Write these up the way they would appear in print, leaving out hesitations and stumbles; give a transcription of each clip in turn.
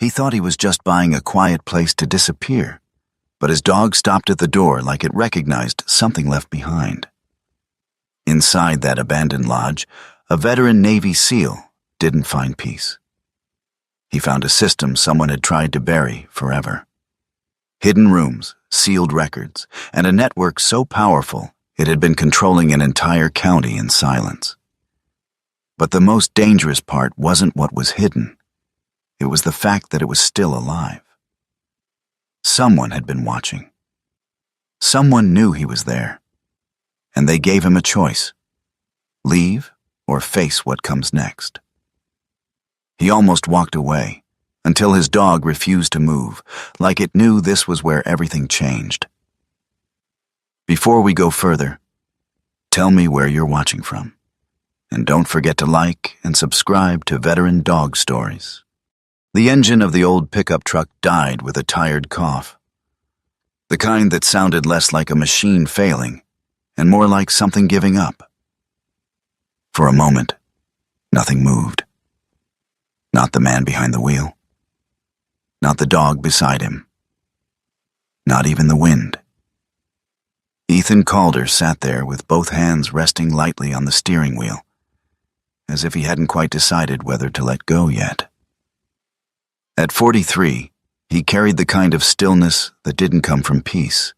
He thought he was just buying a quiet place to disappear, but his dog stopped at the door like it recognized something left behind. Inside that abandoned lodge, a veteran Navy SEAL didn't find peace. He found a system someone had tried to bury forever. Hidden rooms, sealed records, and a network so powerful it had been controlling an entire county in silence. But the most dangerous part wasn't what was hidden. It was the fact that it was still alive. Someone had been watching. Someone knew he was there, and they gave him a choice: leave or face what comes next. He almost walked away, until his dog refused to move, like it knew this was where everything changed. Before we go further, tell me where you're watching from, and don't forget to like and subscribe to Veteran Dog Stories. The engine of the old pickup truck died with a tired cough, the kind that sounded less like a machine failing and more like something giving up. For a moment, nothing moved. Not the man behind the wheel. Not the dog beside him. Not even the wind. Ethan Calder sat there with both hands resting lightly on the steering wheel, as if he hadn't quite decided whether to let go yet. At 43, he carried the kind of stillness that didn't come from peace.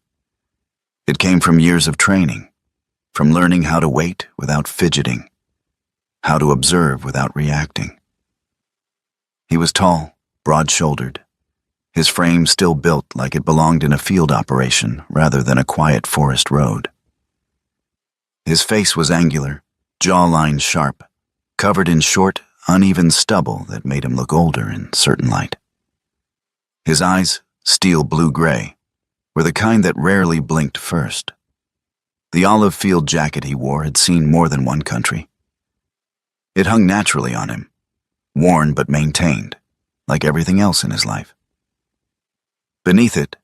It came from years of training, from learning how to wait without fidgeting, how to observe without reacting. He was tall, broad-shouldered, his frame still built like it belonged in a field operation rather than a quiet forest road. His face was angular, jawline sharp, covered in short, uneven stubble that made him look older in certain light. His eyes, steel blue-gray, were the kind that rarely blinked first. The olive field jacket he wore had seen more than one country. It hung naturally on him, worn but maintained, like everything else in his life. Beneath it,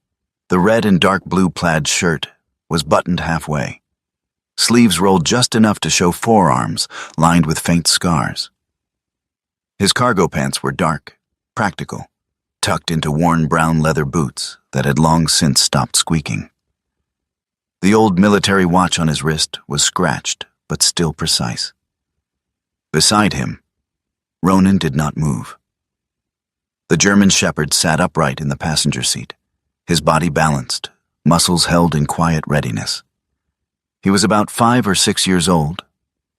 the red and dark blue plaid shirt was buttoned halfway, sleeves rolled just enough to show forearms lined with faint scars. His cargo pants were dark, practical, tucked into worn brown leather boots that had long since stopped squeaking. The old military watch on his wrist was scratched but still precise. Beside him, Ronan did not move. The German shepherd sat upright in the passenger seat, his body balanced, muscles held in quiet readiness. He was about 5 or 6 years old,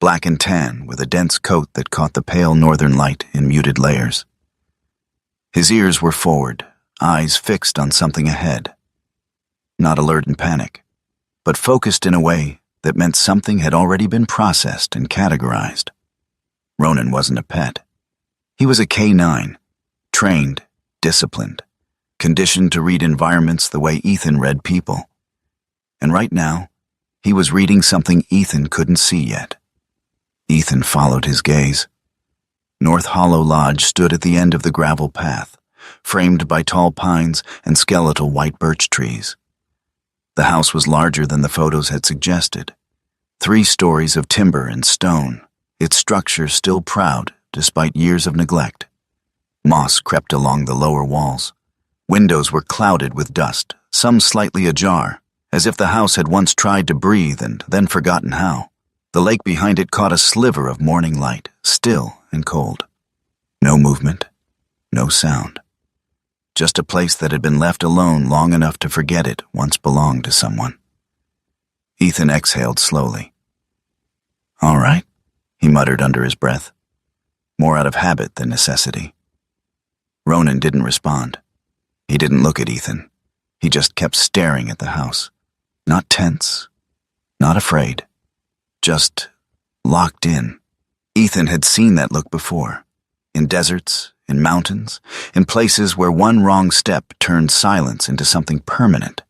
black and tan with a dense coat that caught the pale northern light in muted layers. His ears were forward, eyes fixed on something ahead. Not alert in panic, but focused in a way that meant something had already been processed and categorized. Ronan wasn't a pet. He was a K9, trained, disciplined, conditioned to read environments the way Ethan read people. And right now, he was reading something Ethan couldn't see yet. Ethan followed his gaze. North Hollow Lodge stood at the end of the gravel path, framed by tall pines and skeletal white birch trees. The house was larger than the photos had suggested. 3 stories of timber and stone, its structure still proud despite years of neglect. Moss crept along the lower walls. Windows were clouded with dust, some slightly ajar, as if the house had once tried to breathe and then forgotten how. The lake behind it caught a sliver of morning light, still and cold. No movement, no sound. Just a place that had been left alone long enough to forget it once belonged to someone. Ethan exhaled slowly. "All right," he muttered under his breath, more out of habit than necessity. Ronan didn't respond. He didn't look at Ethan. He just kept staring at the house. Not tense, not afraid, just locked in. Ethan had seen that look before, in deserts, in mountains, in places where one wrong step turned silence into something permanent.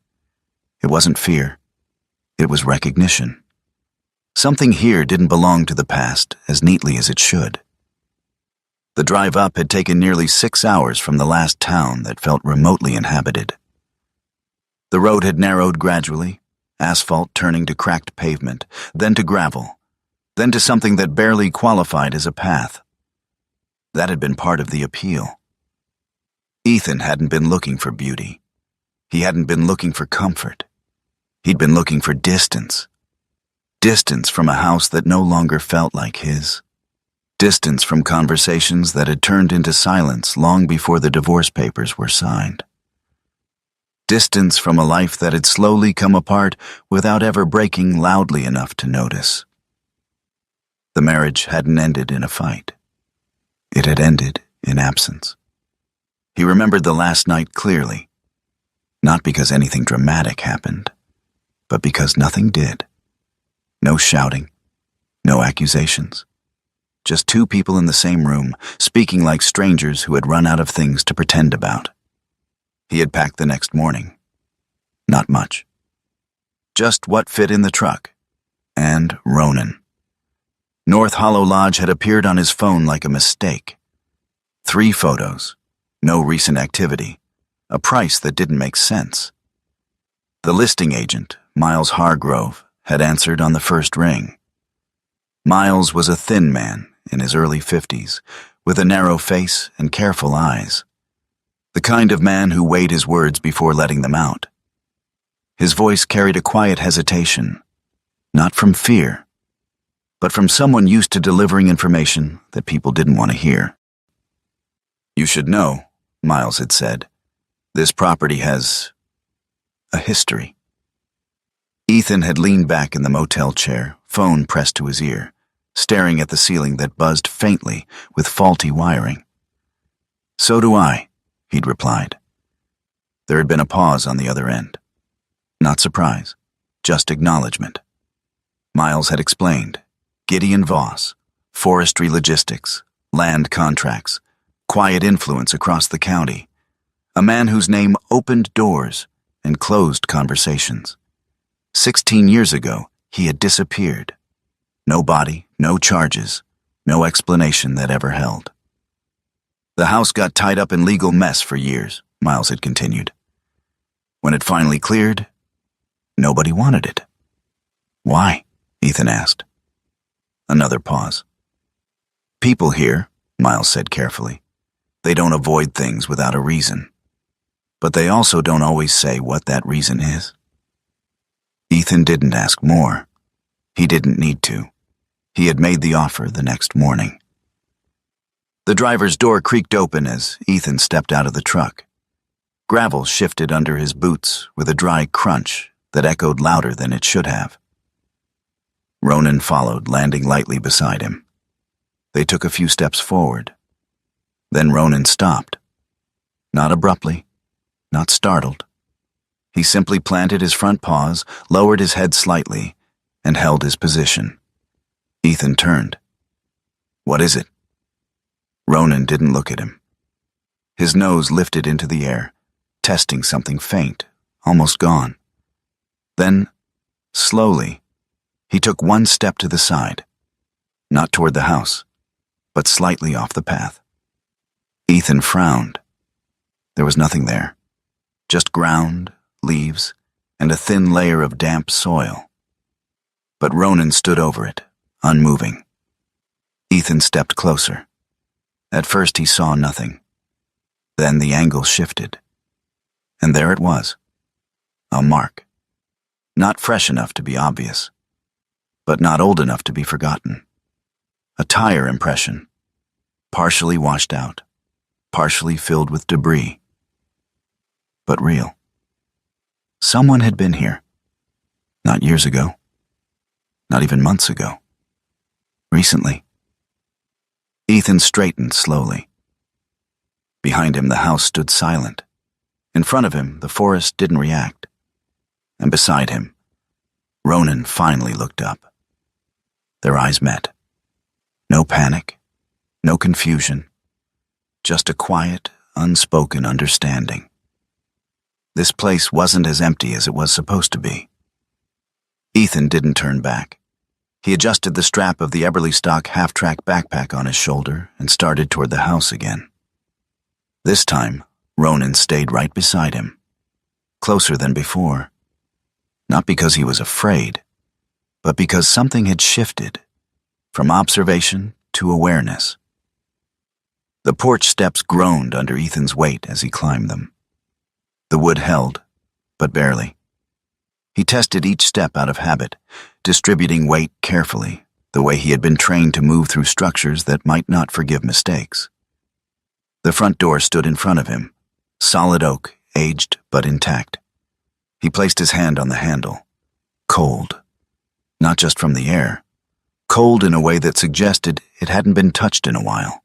It wasn't fear. It was recognition. Something here didn't belong to the past as neatly as it should. The drive up had taken nearly 6 hours from the last town that felt remotely inhabited. The road had narrowed gradually, asphalt turning to cracked pavement, then to gravel, then to something that barely qualified as a path. That had been part of the appeal. Ethan hadn't been looking for beauty. He hadn't been looking for comfort. He'd been looking for distance. Distance from a house that no longer felt like his. Distance from conversations that had turned into silence long before the divorce papers were signed. Distance from a life that had slowly come apart without ever breaking loudly enough to notice. The marriage hadn't ended in a fight. It had ended in absence. He remembered the last night clearly, not because anything dramatic happened, but because nothing did. No shouting, no accusations. Just two people in the same room, speaking like strangers who had run out of things to pretend about. He had packed the next morning. Not much. Just what fit in the truck. And Ronan. North Hollow Lodge had appeared on his phone like a mistake. 3 photos, no recent activity, a price that didn't make sense. The listing agent, Miles Hargrove, had answered on the first ring. Miles was a thin man in his early 50s, with a narrow face and careful eyes. The kind of man who weighed his words before letting them out. His voice carried a quiet hesitation, not from fear, but from someone used to delivering information that people didn't want to hear. "You should know," Miles had said, "this property has a history." Ethan had leaned back in the motel chair, phone pressed to his ear, staring at the ceiling that buzzed faintly with faulty wiring. "So do I," he'd replied. There had been a pause on the other end. Not surprise, just acknowledgement. Miles had explained. Gideon Voss, forestry logistics, land contracts, quiet influence across the county. A man whose name opened doors and closed conversations. 16 years ago, he had disappeared. No body, no charges, no explanation that ever held. The house got tied up in legal mess for years, Miles had continued. When it finally cleared, nobody wanted it. "Why?" Ethan asked. Another pause. "People here," Miles said carefully, "they don't avoid things without a reason. But they also don't always say what that reason is." Ethan didn't ask more. He didn't need to. He had made the offer the next morning. The driver's door creaked open as Ethan stepped out of the truck. Gravel shifted under his boots with a dry crunch that echoed louder than it should have. Ronan followed, landing lightly beside him. They took a few steps forward. Then Ronan stopped. Not abruptly, not startled. He simply planted his front paws, lowered his head slightly, and held his position. Ethan turned. "What is it?" Ronan didn't look at him. His nose lifted into the air, testing something faint, almost gone. Then, slowly, he took one step to the side, not toward the house, but slightly off the path. Ethan frowned. There was nothing there, just ground, leaves, and a thin layer of damp soil. But Ronan stood over it, unmoving. Ethan stepped closer. At first he saw nothing. Then the angle shifted. And there it was. A mark. Not fresh enough to be obvious, but not old enough to be forgotten. A tire impression, partially washed out, partially filled with debris, but real. Someone had been here. Not years ago. Not even months ago. Recently. Ethan straightened slowly. Behind him, the house stood silent. In front of him, the forest didn't react. And beside him, Ronan finally looked up. Their eyes met. No panic, no confusion, just a quiet, unspoken understanding. This place wasn't as empty as it was supposed to be. Ethan didn't turn back. He adjusted the strap of the Eberly stock half-track backpack on his shoulder and started toward the house again. This time, Ronan stayed right beside him, closer than before. Not because he was afraid, but because something had shifted from observation to awareness. The porch steps groaned under Ethan's weight as he climbed them. The wood held, but barely. He tested each step out of habit, distributing weight carefully, the way he had been trained to move through structures that might not forgive mistakes. The front door stood in front of him, solid oak, aged but intact. He placed his hand on the handle. Cold. Not just from the air. Cold in a way that suggested it hadn't been touched in a while.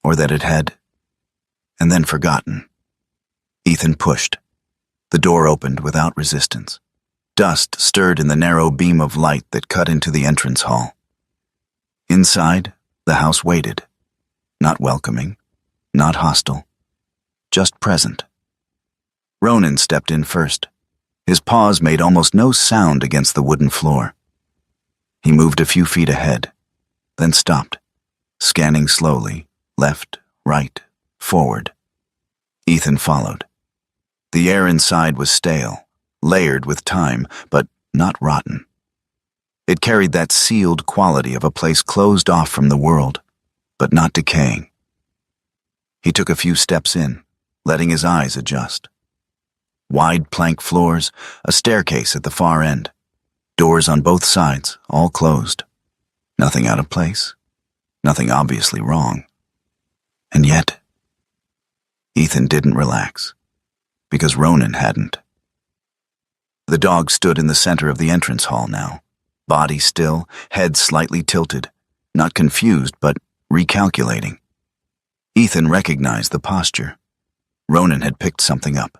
Or that it had, and then forgotten. Ethan pushed. The door opened without resistance. Dust stirred in the narrow beam of light that cut into the entrance hall. Inside, the house waited. Not welcoming, not hostile, just present. Ronan stepped in first. His paws made almost no sound against the wooden floor. He moved a few feet ahead, then stopped, scanning slowly, left, right, forward. Ethan followed. The air inside was stale, layered with time, but not rotten. It carried that sealed quality of a place closed off from the world, but not decaying. He took a few steps in, letting his eyes adjust. Wide plank floors, a staircase at the far end, doors on both sides, all closed. Nothing out of place, nothing obviously wrong. And yet, Ethan didn't relax, because Ronan hadn't. The dog stood in the center of the entrance hall now, body still, head slightly tilted, not confused but recalculating. Ethan recognized the posture. Ronan had picked something up.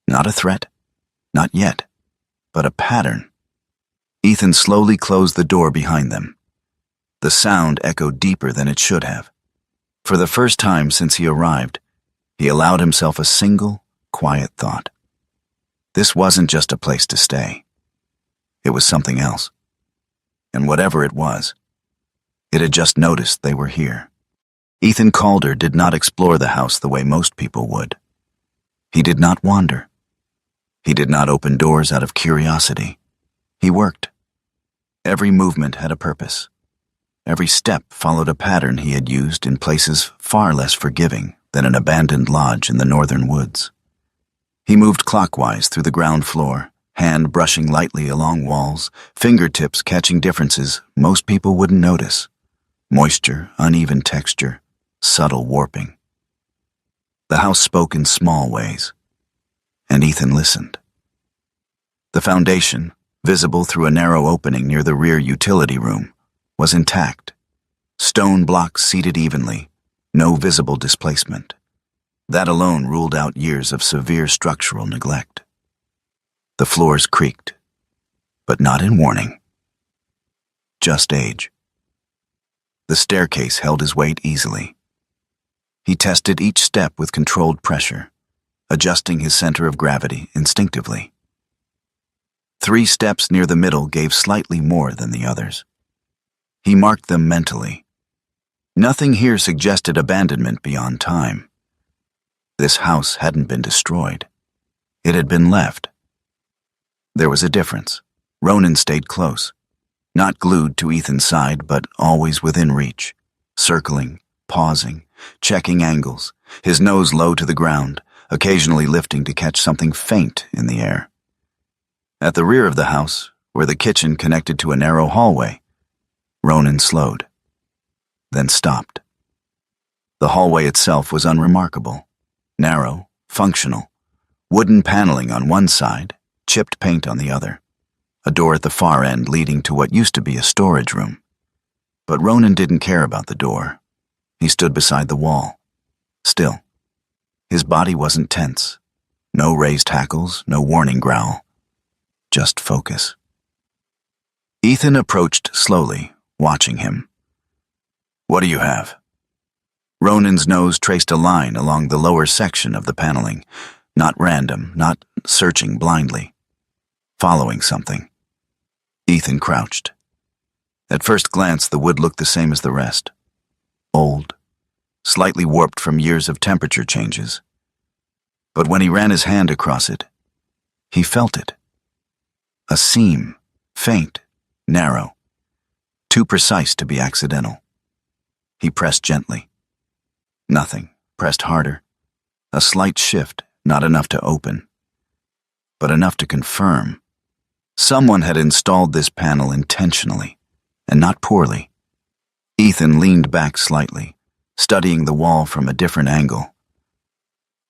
Not a threat, not yet, but a pattern. Ethan slowly closed the door behind them. The sound echoed deeper than it should have. For the first time since he arrived, he allowed himself a single, quiet thought. This wasn't just a place to stay. It was something else. And whatever it was, it had just noticed they were here. Ethan Calder did not explore the house the way most people would. He did not wander. He did not open doors out of curiosity. He worked. Every movement had a purpose. Every step followed a pattern he had used in places far less forgiving than an abandoned lodge in the northern woods. He moved clockwise through the ground floor, hand brushing lightly along walls, fingertips catching differences most people wouldn't notice. Moisture, uneven texture, subtle warping. The house spoke in small ways, and Ethan listened. The foundation, visible through a narrow opening near the rear utility room, was intact. Stone blocks seated evenly, no visible displacement. That alone ruled out years of severe structural neglect. The floors creaked, but not in warning. Just age. The staircase held his weight easily. He tested each step with controlled pressure, adjusting his center of gravity instinctively. 3 steps near the middle gave slightly more than the others. He marked them mentally. Nothing here suggested abandonment beyond time. This house hadn't been destroyed. It had been left. There was a difference. Ronan stayed close, not glued to Ethan's side, but always within reach, circling, pausing, checking angles, his nose low to the ground, occasionally lifting to catch something faint in the air. At the rear of the house, where the kitchen connected to a narrow hallway, Ronan slowed, then stopped. The hallway itself was unremarkable, narrow, functional, wooden paneling on one side, chipped paint on the other, a door at the far end leading to what used to be a storage room. But Ronan didn't care about the door. He stood beside the wall. Still, his body wasn't tense. No raised hackles, no warning growl. Just focus. Ethan approached slowly, watching him. "What do you have?" Ronan's nose traced a line along the lower section of the paneling, not random, not searching blindly. Following something. Ethan crouched. At first glance, the wood looked the same as the rest. Old, slightly warped from years of temperature changes. But when he ran his hand across it, he felt it. A seam, faint, narrow, too precise to be accidental. He pressed gently. Nothing. Pressed harder. A slight shift, not enough to open, but enough to confirm. Someone had installed this panel intentionally, and not poorly. Ethan leaned back slightly, studying the wall from a different angle.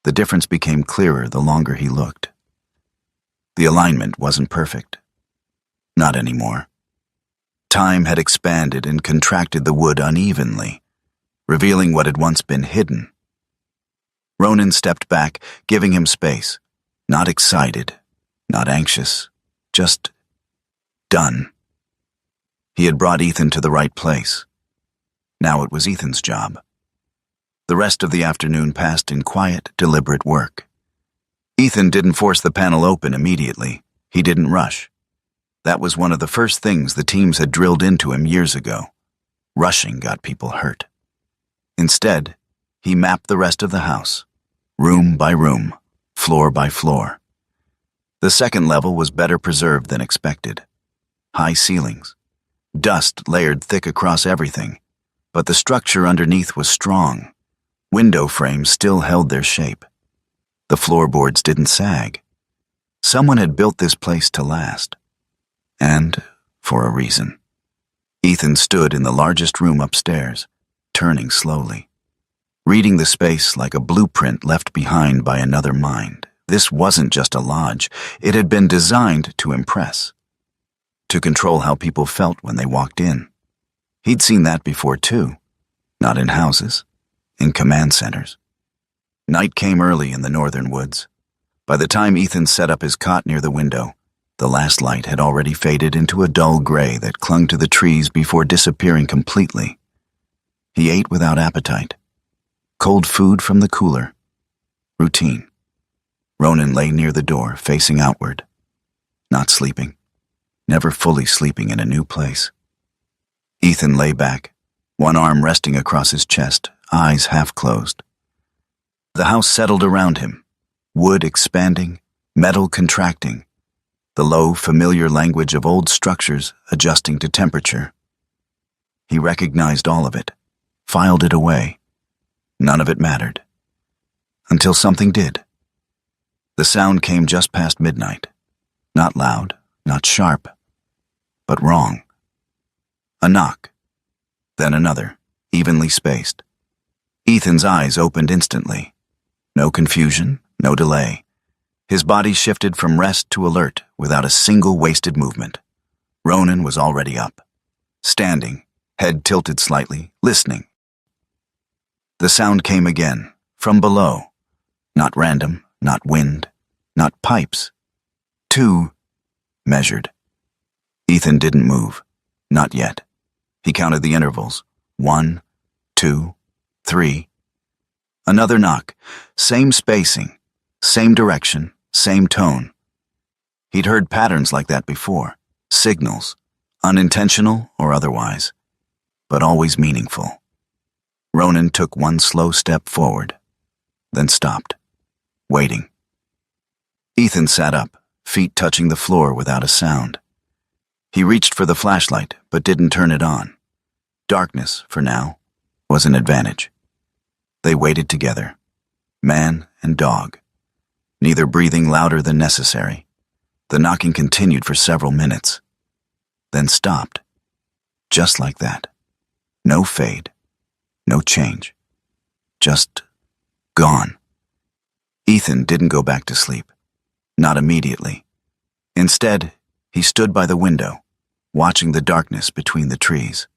The difference became clearer the longer he looked. The alignment wasn't perfect. Not anymore. Time had expanded and contracted the wood unevenly, revealing what had once been hidden. Ronan stepped back, giving him space. Not excited, not anxious, just done. He had brought Ethan to the right place. Now it was Ethan's job. The rest of the afternoon passed in quiet, deliberate work. Ethan didn't force the panel open immediately. He didn't rush. That was one of the first things the teams had drilled into him years ago. Rushing got people hurt. Instead, he mapped the rest of the house, room by room, floor by floor. The second level was better preserved than expected. High ceilings. Dust layered thick across everything, but the structure underneath was strong. Window frames still held their shape. The floorboards didn't sag. Someone had built this place to last. And for a reason. Ethan stood in the largest room upstairs, turning slowly, reading the space like a blueprint left behind by another mind. This wasn't just a lodge. It had been designed to impress, to control how people felt when they walked in. He'd seen that before too, not in houses, in command centers. Night came early in the northern woods. By the time Ethan set up his cot near the window, the last light had already faded into a dull gray that clung to the trees before disappearing completely. He ate without appetite. Cold food from the cooler. Routine. Ronan lay near the door, facing outward. Not sleeping. Never fully sleeping in a new place. Ethan lay back, one arm resting across his chest, eyes half closed. The house settled around him, wood expanding, metal contracting, the low, familiar language of old structures adjusting to temperature. He recognized all of it, filed it away. None of it mattered. Until something did. The sound came just past midnight. Not loud, not sharp, but wrong. A knock. Then another, evenly spaced. Ethan's eyes opened instantly. No confusion, no delay. His body shifted from rest to alert without a single wasted movement. Ronan was already up, standing, head tilted slightly, listening. The sound came again, from below. Not random, not wind, not pipes. 2, measured. Ethan didn't move, not yet. He counted the intervals. 1, 2, 3. Another knock, same spacing, same direction, same tone. He'd heard patterns like that before, signals, unintentional or otherwise, but always meaningful. Ronan took one slow step forward, then stopped, waiting. Ethan sat up, feet touching the floor without a sound. He reached for the flashlight, but didn't turn it on. Darkness, for now, was an advantage. They waited together, man and dog, neither breathing louder than necessary. The knocking continued for several minutes, then stopped, just like that. No fade, no change, just gone. Ethan didn't go back to sleep, not immediately. Instead, he stood by the window, watching the darkness between the trees.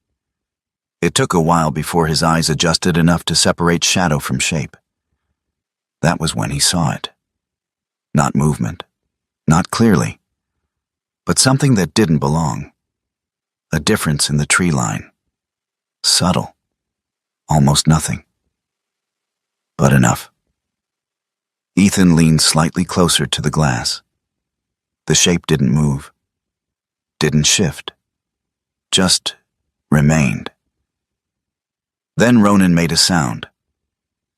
It took a while before his eyes adjusted enough to separate shadow from shape. That was when he saw it. Not movement, not clearly, but something that didn't belong. A difference in the tree line. Subtle. Almost nothing. But enough. Ethan leaned slightly closer to the glass. The shape didn't move. Didn't shift. Just remained. Then Ronan made a sound.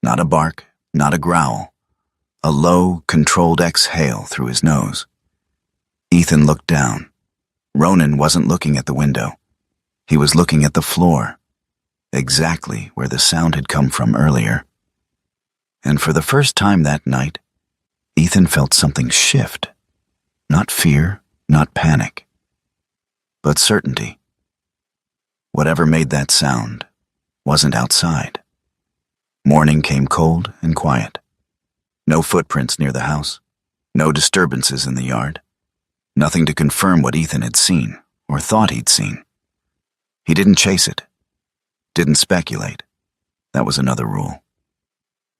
Not a bark, not a growl. A low, controlled exhale through his nose. Ethan looked down. Ronan wasn't looking at the window. He was looking at the floor, exactly where the sound had come from earlier. And for the first time that night, Ethan felt something shift. Not fear, not panic, but certainty. Whatever made that sound wasn't outside. Morning came cold and quiet. No footprints near the house, no disturbances in the yard, nothing to confirm what Ethan had seen or thought he'd seen. He didn't chase it, didn't speculate. That was another rule.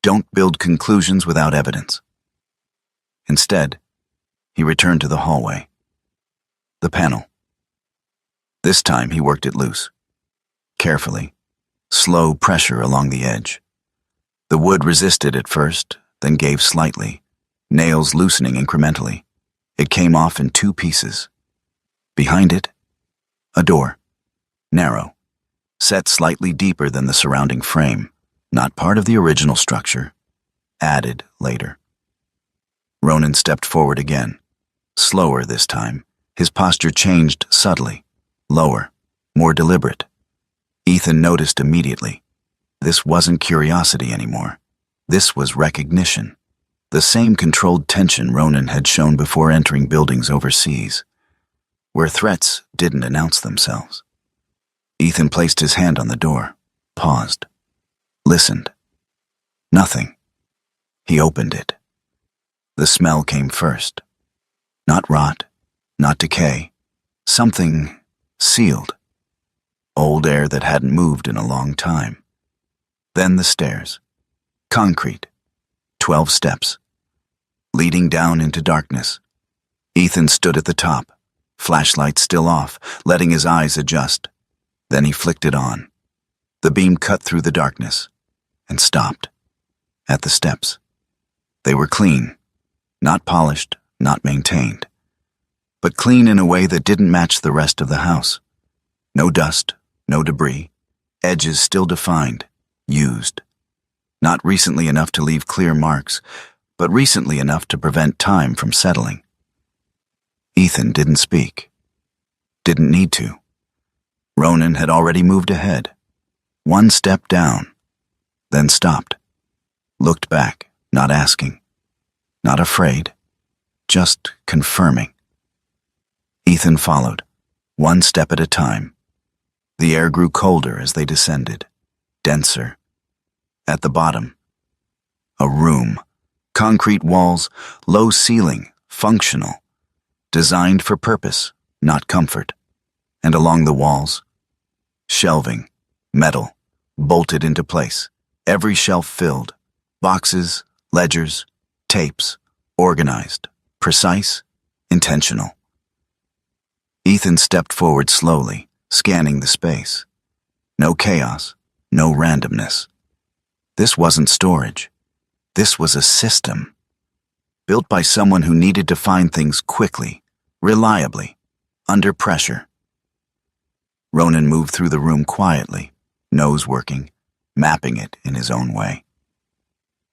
Don't build conclusions without evidence. Instead, he returned to the hallway. The panel. This time he worked it loose. Carefully, slow pressure along the edge. The wood resisted at first, then gave slightly, nails loosening incrementally. It came off in 2 pieces. Behind it, a door, narrow, set slightly deeper than the surrounding frame, not part of the original structure, added later. Ronan stepped forward again, slower this time. His posture changed subtly, lower, more deliberate. Ethan noticed immediately. This wasn't curiosity anymore. This was recognition. The same controlled tension Ronan had shown before entering buildings overseas, where threats didn't announce themselves. Ethan placed his hand on the door, paused, listened. Nothing. He opened it. The smell came first. Not rot, not decay. Something sealed. Old air that hadn't moved in a long time. Then the stairs. Concrete. 12 steps. Leading down into darkness. Ethan stood at the top, flashlight still off, letting his eyes adjust. Then he flicked it on. The beam cut through the darkness and stopped. At the steps. They were clean. Not polished, not maintained. But clean in a way that didn't match the rest of the house. No dust, no debris. Edges still defined, used. Not recently enough to leave clear marks, but recently enough to prevent time from settling. Ethan didn't speak. Didn't need to. Ronan had already moved ahead. 1 step down, then stopped. Looked back, not asking. Not afraid, just confirming. Ethan followed, 1 step at a time. The air grew colder as they descended, denser. At the bottom, a room. Concrete walls, low ceiling, functional. Designed for purpose, not comfort. And along the walls, shelving, metal, bolted into place. Every shelf filled. Boxes, ledgers, tapes, organized, precise, intentional. Ethan stepped forward slowly, scanning the space. No chaos, no randomness. This wasn't storage. This was a system. Built by someone who needed to find things quickly, reliably, under pressure. Ronan moved through the room quietly, nose working, mapping it in his own way.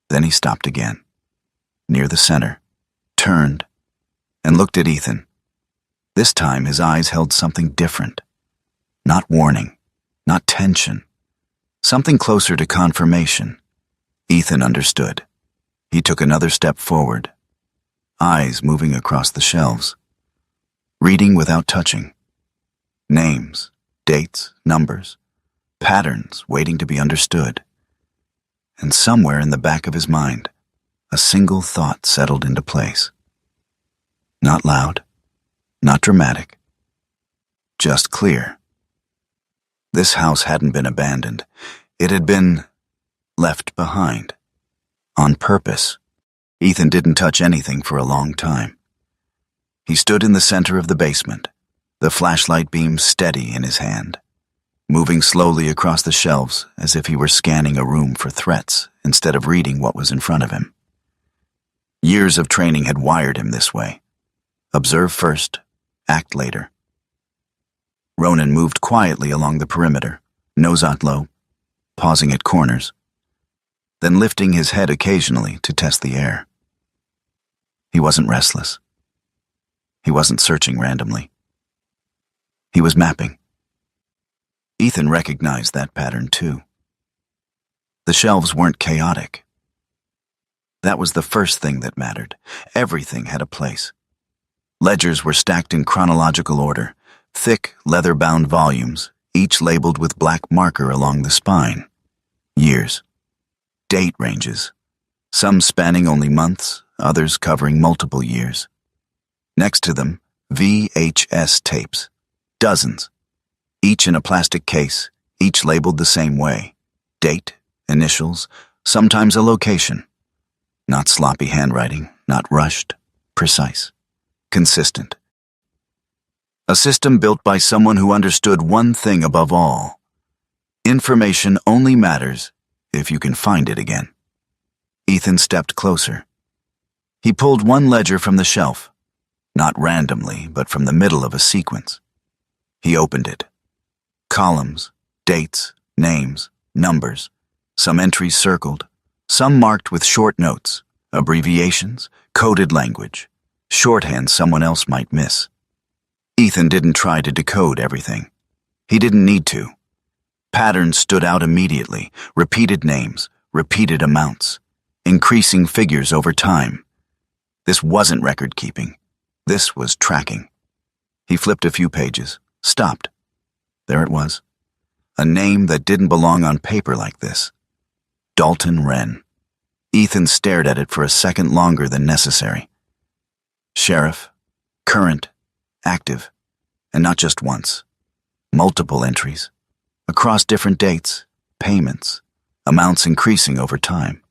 Then he stopped again, near the center, turned, and looked at Ethan. This time his eyes held something different. Not warning, not tension. Something closer to confirmation. Ethan understood. He took another step forward, eyes moving across the shelves. Reading without touching. Names, dates, numbers, patterns waiting to be understood. And somewhere in the back of his mind, a single thought settled into place. Not loud, not dramatic, just clear. This house hadn't been abandoned. It had been left behind. On purpose. Ethan didn't touch anything for a long time. He stood in the center of the basement, the flashlight beam steady in his hand, moving slowly across the shelves as if he were scanning a room for threats instead of reading what was in front of him. Years of training had wired him this way. Observe first, act later. Ronan moved quietly along the perimeter, nose out low, pausing at corners, then lifting his head occasionally to test the air. He wasn't restless. He wasn't searching randomly. He was mapping. Ethan recognized that pattern too. The shelves weren't chaotic. That was the first thing that mattered. Everything had a place. Ledgers were stacked in chronological order, thick, leather-bound volumes, each labeled with black marker along the spine. Years. Date ranges. Some spanning only months, others covering multiple years. Next to them, VHS tapes. Dozens. Each in a plastic case, each labeled the same way. Date, initials, sometimes a location. Not sloppy handwriting, not rushed, precise, consistent. A system built by someone who understood one thing above all. Information only matters if you can find it again. Ethan stepped closer. He pulled one ledger from the shelf, not randomly, but from the middle of a sequence. He opened it. Columns, dates, names, numbers, some entries circled, some marked with short notes, abbreviations, coded language, shorthand someone else might miss. Ethan didn't try to decode everything. He didn't need to. Patterns stood out immediately, repeated names, repeated amounts, increasing figures over time. This wasn't record-keeping. This was tracking. He flipped a few pages, stopped. There it was. A name that didn't belong on paper like this. Dalton Wren. Ethan stared at it for a second longer than necessary. Sheriff, current, active, and not just once. Multiple entries, across different dates, payments, amounts increasing over time.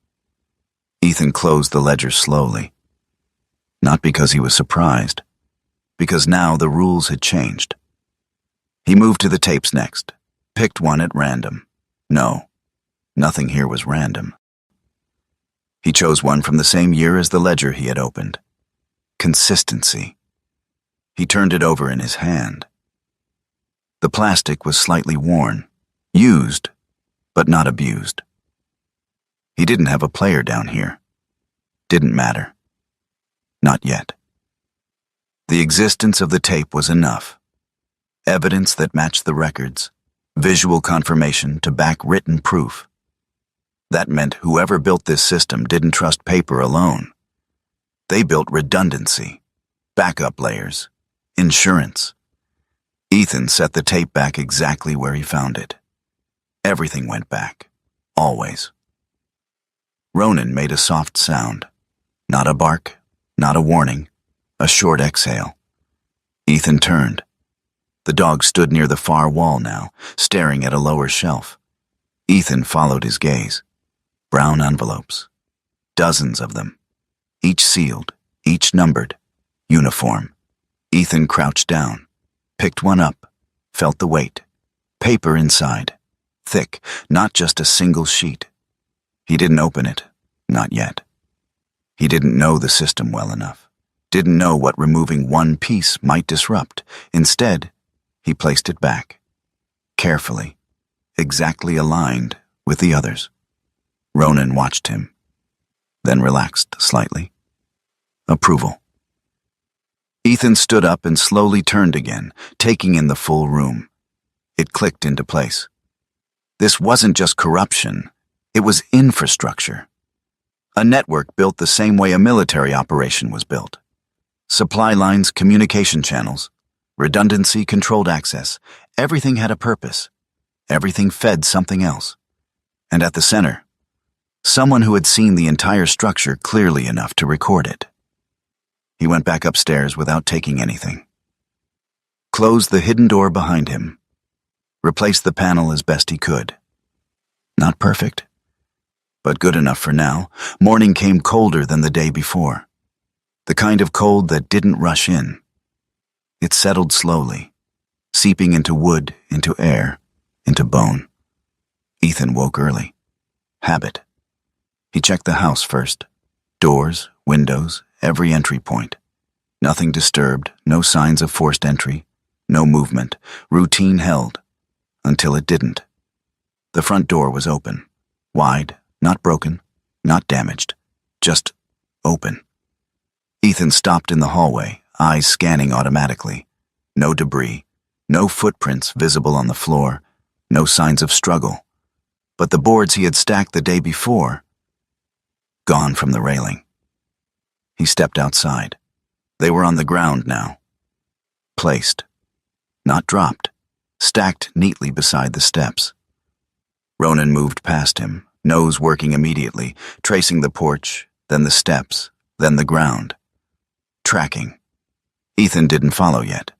Ethan closed the ledger slowly. Not because he was surprised, because now the rules had changed. He moved to the tapes next, picked one at random. No, nothing here was random. He chose one from the same year as the ledger he had opened. Consistency. He turned it over in his hand. The plastic was slightly worn, used, but not abused. He didn't have a player down here. Didn't matter. Not yet. The existence of the tape was enough. Evidence that matched the records, visual confirmation to back written proof. That meant whoever built this system didn't trust paper alone. They built redundancy, backup layers, insurance. Ethan set the tape back exactly where he found it. Everything went back, always. Ronan made a soft sound. Not a bark, not a warning, a short exhale. Ethan turned. The dog stood near the far wall now, staring at a lower shelf. Ethan followed his gaze. Brown envelopes. Dozens of them. Each sealed, each numbered. Uniform. Ethan crouched down, picked one up, felt the weight. Paper inside. Thick, not just a single sheet. He didn't open it. Not yet. He didn't know the system well enough. Didn't know what removing one piece might disrupt. Instead, he placed it back. Carefully. Exactly aligned with the others. Ronan watched him. Then relaxed slightly. Approval. Ethan stood up and slowly turned again, taking in the full room. It clicked into place. This wasn't just corruption. It was infrastructure. A network built the same way a military operation was built. Supply lines, communication channels, redundancy, controlled access. Everything had a purpose. Everything fed something else. And at the center, someone who had seen the entire structure clearly enough to record it. He went back upstairs without taking anything. Closed the hidden door behind him. Replaced the panel as best he could. Not perfect, but good enough for now. Morning came colder than the day before. The kind of cold that didn't rush in. It settled slowly, seeping into wood, into air, into bone. Ethan woke early. Habit. He checked the house first. Doors, windows, every entry point. Nothing disturbed, no signs of forced entry, no movement. Routine held, until it didn't. The front door was open. Wide, not broken, not damaged. Just open. Ethan stopped in the hallway, eyes scanning automatically. No debris, no footprints visible on the floor, no signs of struggle. But the boards he had stacked the day before, gone from the railing. He stepped outside. They were on the ground now. Placed. Not dropped. Stacked neatly beside the steps. Ronan moved past him, nose working immediately, tracing the porch, then the steps, then the ground. Tracking. Ethan didn't follow yet.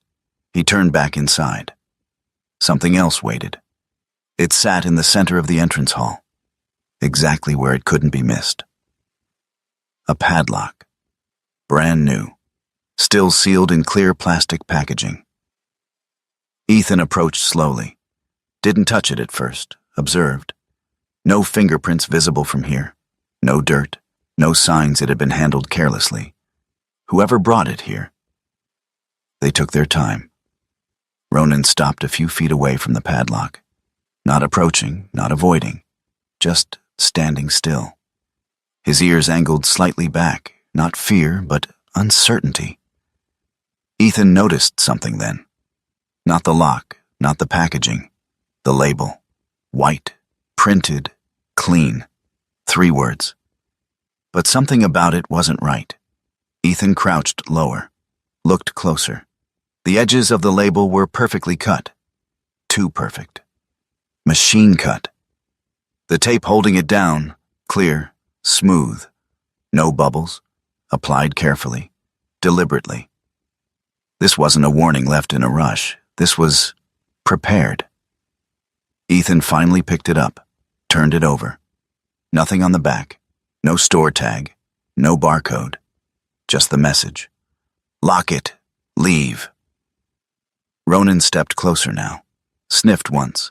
He turned back inside. Something else waited. It sat in the center of the entrance hall, exactly where it couldn't be missed. A padlock. Brand new. Still sealed in clear plastic packaging. Ethan approached slowly. Didn't touch it at first. Observed. No fingerprints visible from here. No dirt. No signs it had been handled carelessly. Whoever brought it here. They took their time. Ronan stopped a few feet away from the padlock. Not approaching, not avoiding. Just standing still. His ears angled slightly back. Not fear, but uncertainty. Ethan noticed something then. Not the lock, not the packaging. The label. White, printed, clean. 3 words. But something about it wasn't right. Ethan crouched lower, looked closer. The edges of the label were perfectly cut. Too perfect. Machine cut. The tape holding it down, clear, smooth. No bubbles. Applied carefully, deliberately. This wasn't a warning left in a rush. This was prepared. Ethan finally picked it up, turned it over. Nothing on the back, no store tag, no barcode. Just the message. Lock it. Leave. Ronan stepped closer now, sniffed once,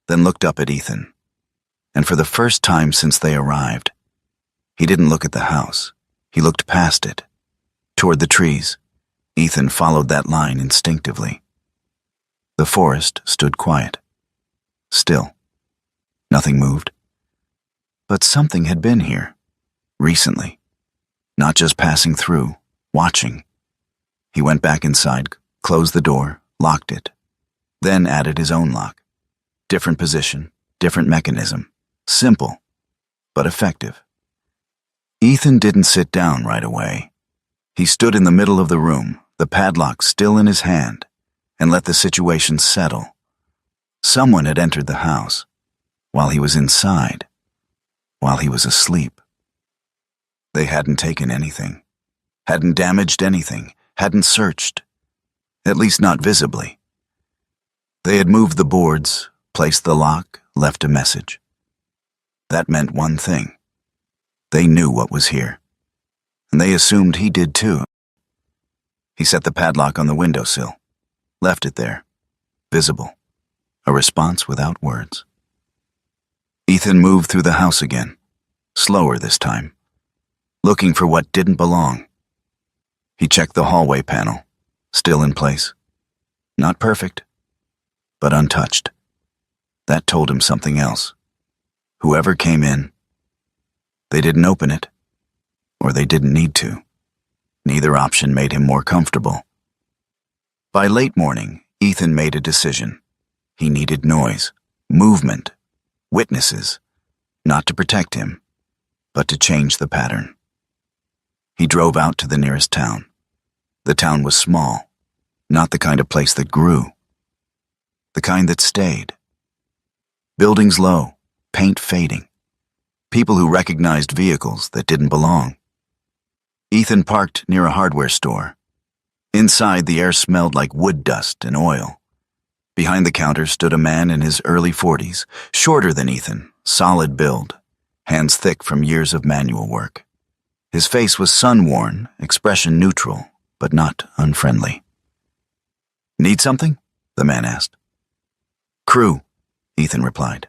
then looked up at Ethan. And for the first time since they arrived, he didn't look at the house. He looked past it, toward the trees. Ethan followed that line instinctively. The forest stood quiet. Still. Nothing moved. But something had been here, recently. Not just passing through, watching. He went back inside, closed the door, locked it, then added his own lock. Different position, different mechanism. Simple, but effective. Ethan didn't sit down right away. He stood in the middle of the room, the padlock still in his hand, and let the situation settle. Someone had entered the house, while he was inside, while he was asleep. They hadn't taken anything, hadn't damaged anything, hadn't searched, at least not visibly. They had moved the boards, placed the lock, left a message. That meant one thing. They knew what was here, and they assumed he did too. He set the padlock on the windowsill, left it there, visible, a response without words. Ethan moved through the house again, slower this time, looking for what didn't belong. He checked the hallway panel, still in place. Not perfect, but untouched. That told him something else. Whoever came in, they didn't open it, or they didn't need to. Neither option made him more comfortable. By late morning, Ethan made a decision. He needed noise, movement, witnesses, not to protect him, but to change the pattern. He drove out to the nearest town. The town was small, not the kind of place that grew. The kind that stayed. Buildings low, paint fading. People who recognized vehicles that didn't belong. Ethan parked near a hardware store. Inside, the air smelled like wood dust and oil. Behind the counter stood a man in his early 40s, shorter than Ethan, solid build, hands thick from years of manual work. His face was sun-worn, expression neutral, but not unfriendly. "Need something?" the man asked. "Crew," Ethan replied.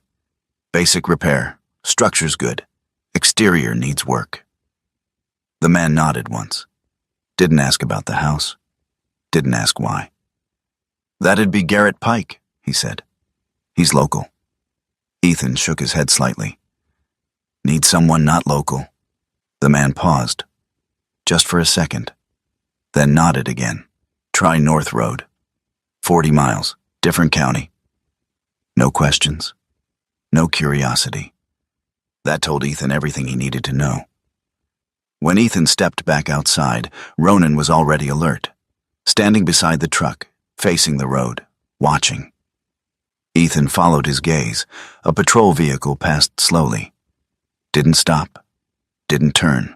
"Basic repair. Structure's good. Exterior needs work." The man nodded once. Didn't ask about the house. Didn't ask why. "That'd be Garrett Pike," he said. "He's local." Ethan shook his head slightly. "Need someone not local." The man paused, just for a second, then nodded again. "Try North Road. 40 miles, different county." No questions, no curiosity. That told Ethan everything he needed to know. When Ethan stepped back outside, Ronan was already alert, standing beside the truck, facing the road, watching. Ethan followed his gaze. A patrol vehicle passed slowly. Didn't stop, didn't turn,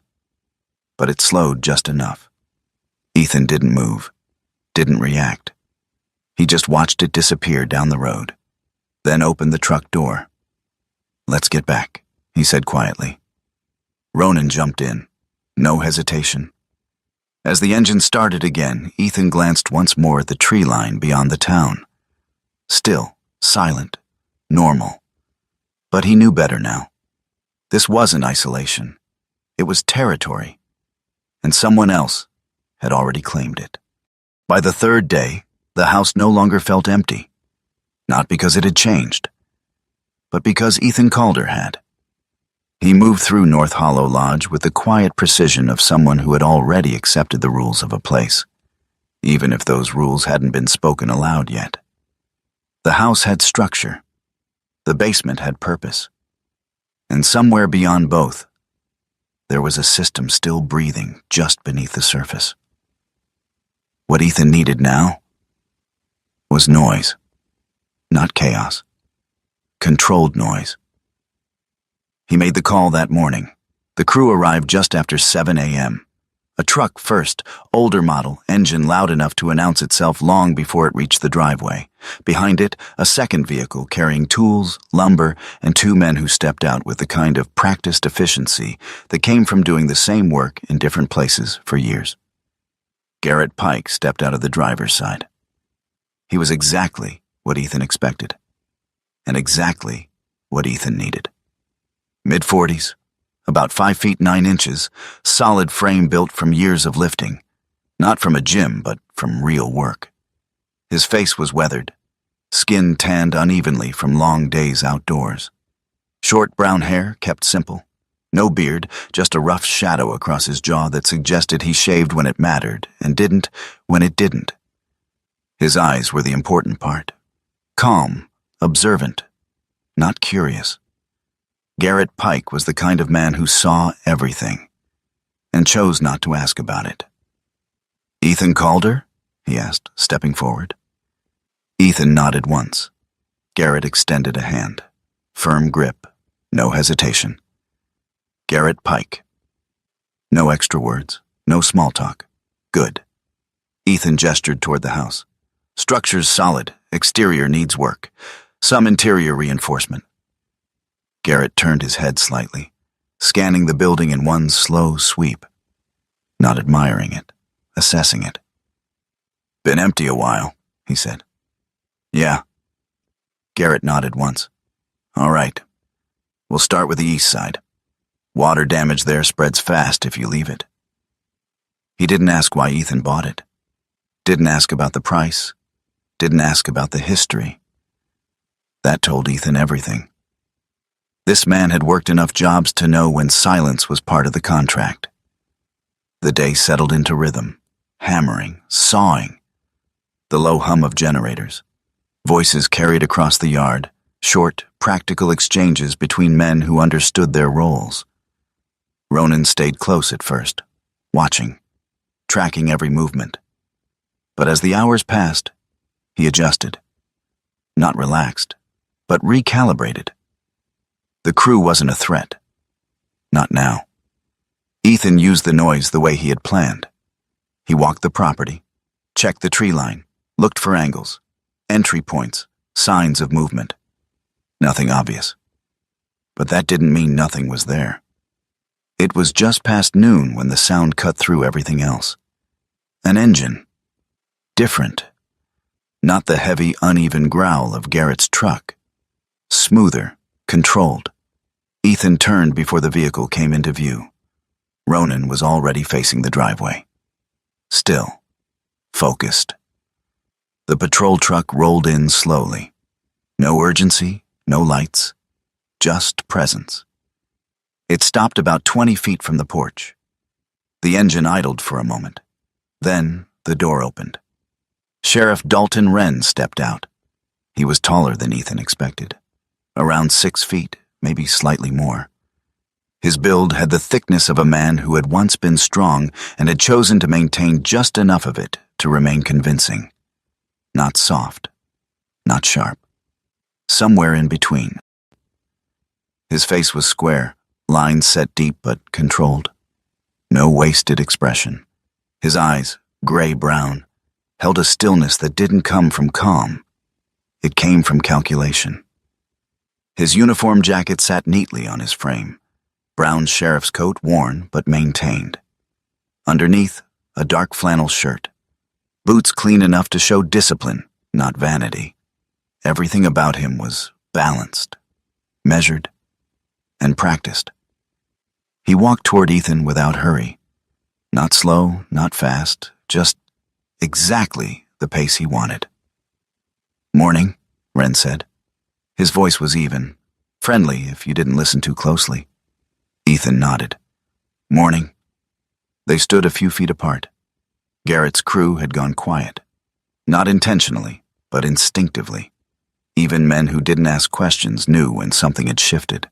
but it slowed just enough. Ethan didn't move, didn't react. He just watched it disappear down the road, then opened the truck door. "Let's get back," he said quietly. Ronan jumped in, no hesitation. As the engine started again, Ethan glanced once more at the tree line beyond the town. Still, silent, normal. But he knew better now. This wasn't isolation. It was territory. And someone else had already claimed it. By the third day, the house no longer felt empty. Not because it had changed, but because Ethan Calder had. He moved through North Hollow Lodge with the quiet precision of someone who had already accepted the rules of a place, even if those rules hadn't been spoken aloud yet. The house had structure. The basement had purpose. And somewhere beyond both, there was a system still breathing just beneath the surface. What Ethan needed now was noise, not chaos. Controlled noise. He made the call that morning. The crew arrived just after 7 a.m. A truck first, older model, engine loud enough to announce itself long before it reached the driveway. Behind it, a second vehicle carrying tools, lumber, and two men who stepped out with the kind of practiced efficiency that came from doing the same work in different places for years. Garrett Pike stepped out of the driver's side. He was exactly what Ethan expected, and exactly what Ethan needed. Mid-40s, about 5 feet 9 inches, solid frame built from years of lifting, not from a gym, but from real work. His face was weathered, skin tanned unevenly from long days outdoors. Short brown hair kept simple, no beard, just a rough shadow across his jaw that suggested he shaved when it mattered and didn't when it didn't. His eyes were the important part. Calm, observant, not curious. Garrett Pike was the kind of man who saw everything and chose not to ask about it. "Ethan Calder?" he asked, stepping forward. Ethan nodded once. Garrett extended a hand. Firm grip, no hesitation. Garrett Pike. No extra words, no small talk. Good. Ethan gestured toward the house. "Structure's solid, exterior needs work. Some interior reinforcement." Garrett turned his head slightly, scanning the building in one slow sweep. Not admiring it, assessing it. "Been empty a while," he said. "Yeah." Garrett nodded once. "All right. We'll start with the east side. Water damage there spreads fast if you leave it." He didn't ask why Ethan bought it. Didn't ask about the price. Didn't ask about the history. That told Ethan everything. This man had worked enough jobs to know when silence was part of the contract. The day settled into rhythm, hammering, sawing. The low hum of generators. Voices carried across the yard, short, practical exchanges between men who understood their roles. Ronan stayed close at first, watching, tracking every movement. But as the hours passed, he adjusted. Not relaxed, but recalibrated. The crew wasn't a threat. Not now. Ethan used the noise the way he had planned. He walked the property, checked the tree line, looked for angles, entry points, signs of movement. Nothing obvious. But that didn't mean nothing was there. It was just past noon when the sound cut through everything else. An engine. Different. Not the heavy, uneven growl of Garrett's truck. Smoother, controlled. Ethan turned before the vehicle came into view. Ronan was already facing the driveway. Still. Focused. The patrol truck rolled in slowly. No urgency, no lights. Just presence. It stopped about 20 feet from the porch. The engine idled for a moment. Then the door opened. Sheriff Dalton Wren stepped out. He was taller than Ethan expected. Around 6 feet, maybe slightly more. His build had the thickness of a man who had once been strong and had chosen to maintain just enough of it to remain convincing. Not soft, not sharp. Somewhere in between. His face was square, lines set deep but controlled. No wasted expression. His eyes, gray-brown, held a stillness that didn't come from calm. It came from calculation. His uniform jacket sat neatly on his frame. Brown sheriff's coat worn but maintained. Underneath, a dark flannel shirt. Boots clean enough to show discipline, not vanity. Everything about him was balanced, measured, and practiced. He walked toward Ethan without hurry. Not slow, not fast, just exactly the pace he wanted. "Morning," Wren said. His voice was even, friendly if you didn't listen too closely. Ethan nodded. "Morning." They stood a few feet apart. Garrett's crew had gone quiet. Not intentionally, but instinctively. Even men who didn't ask questions knew when something had shifted.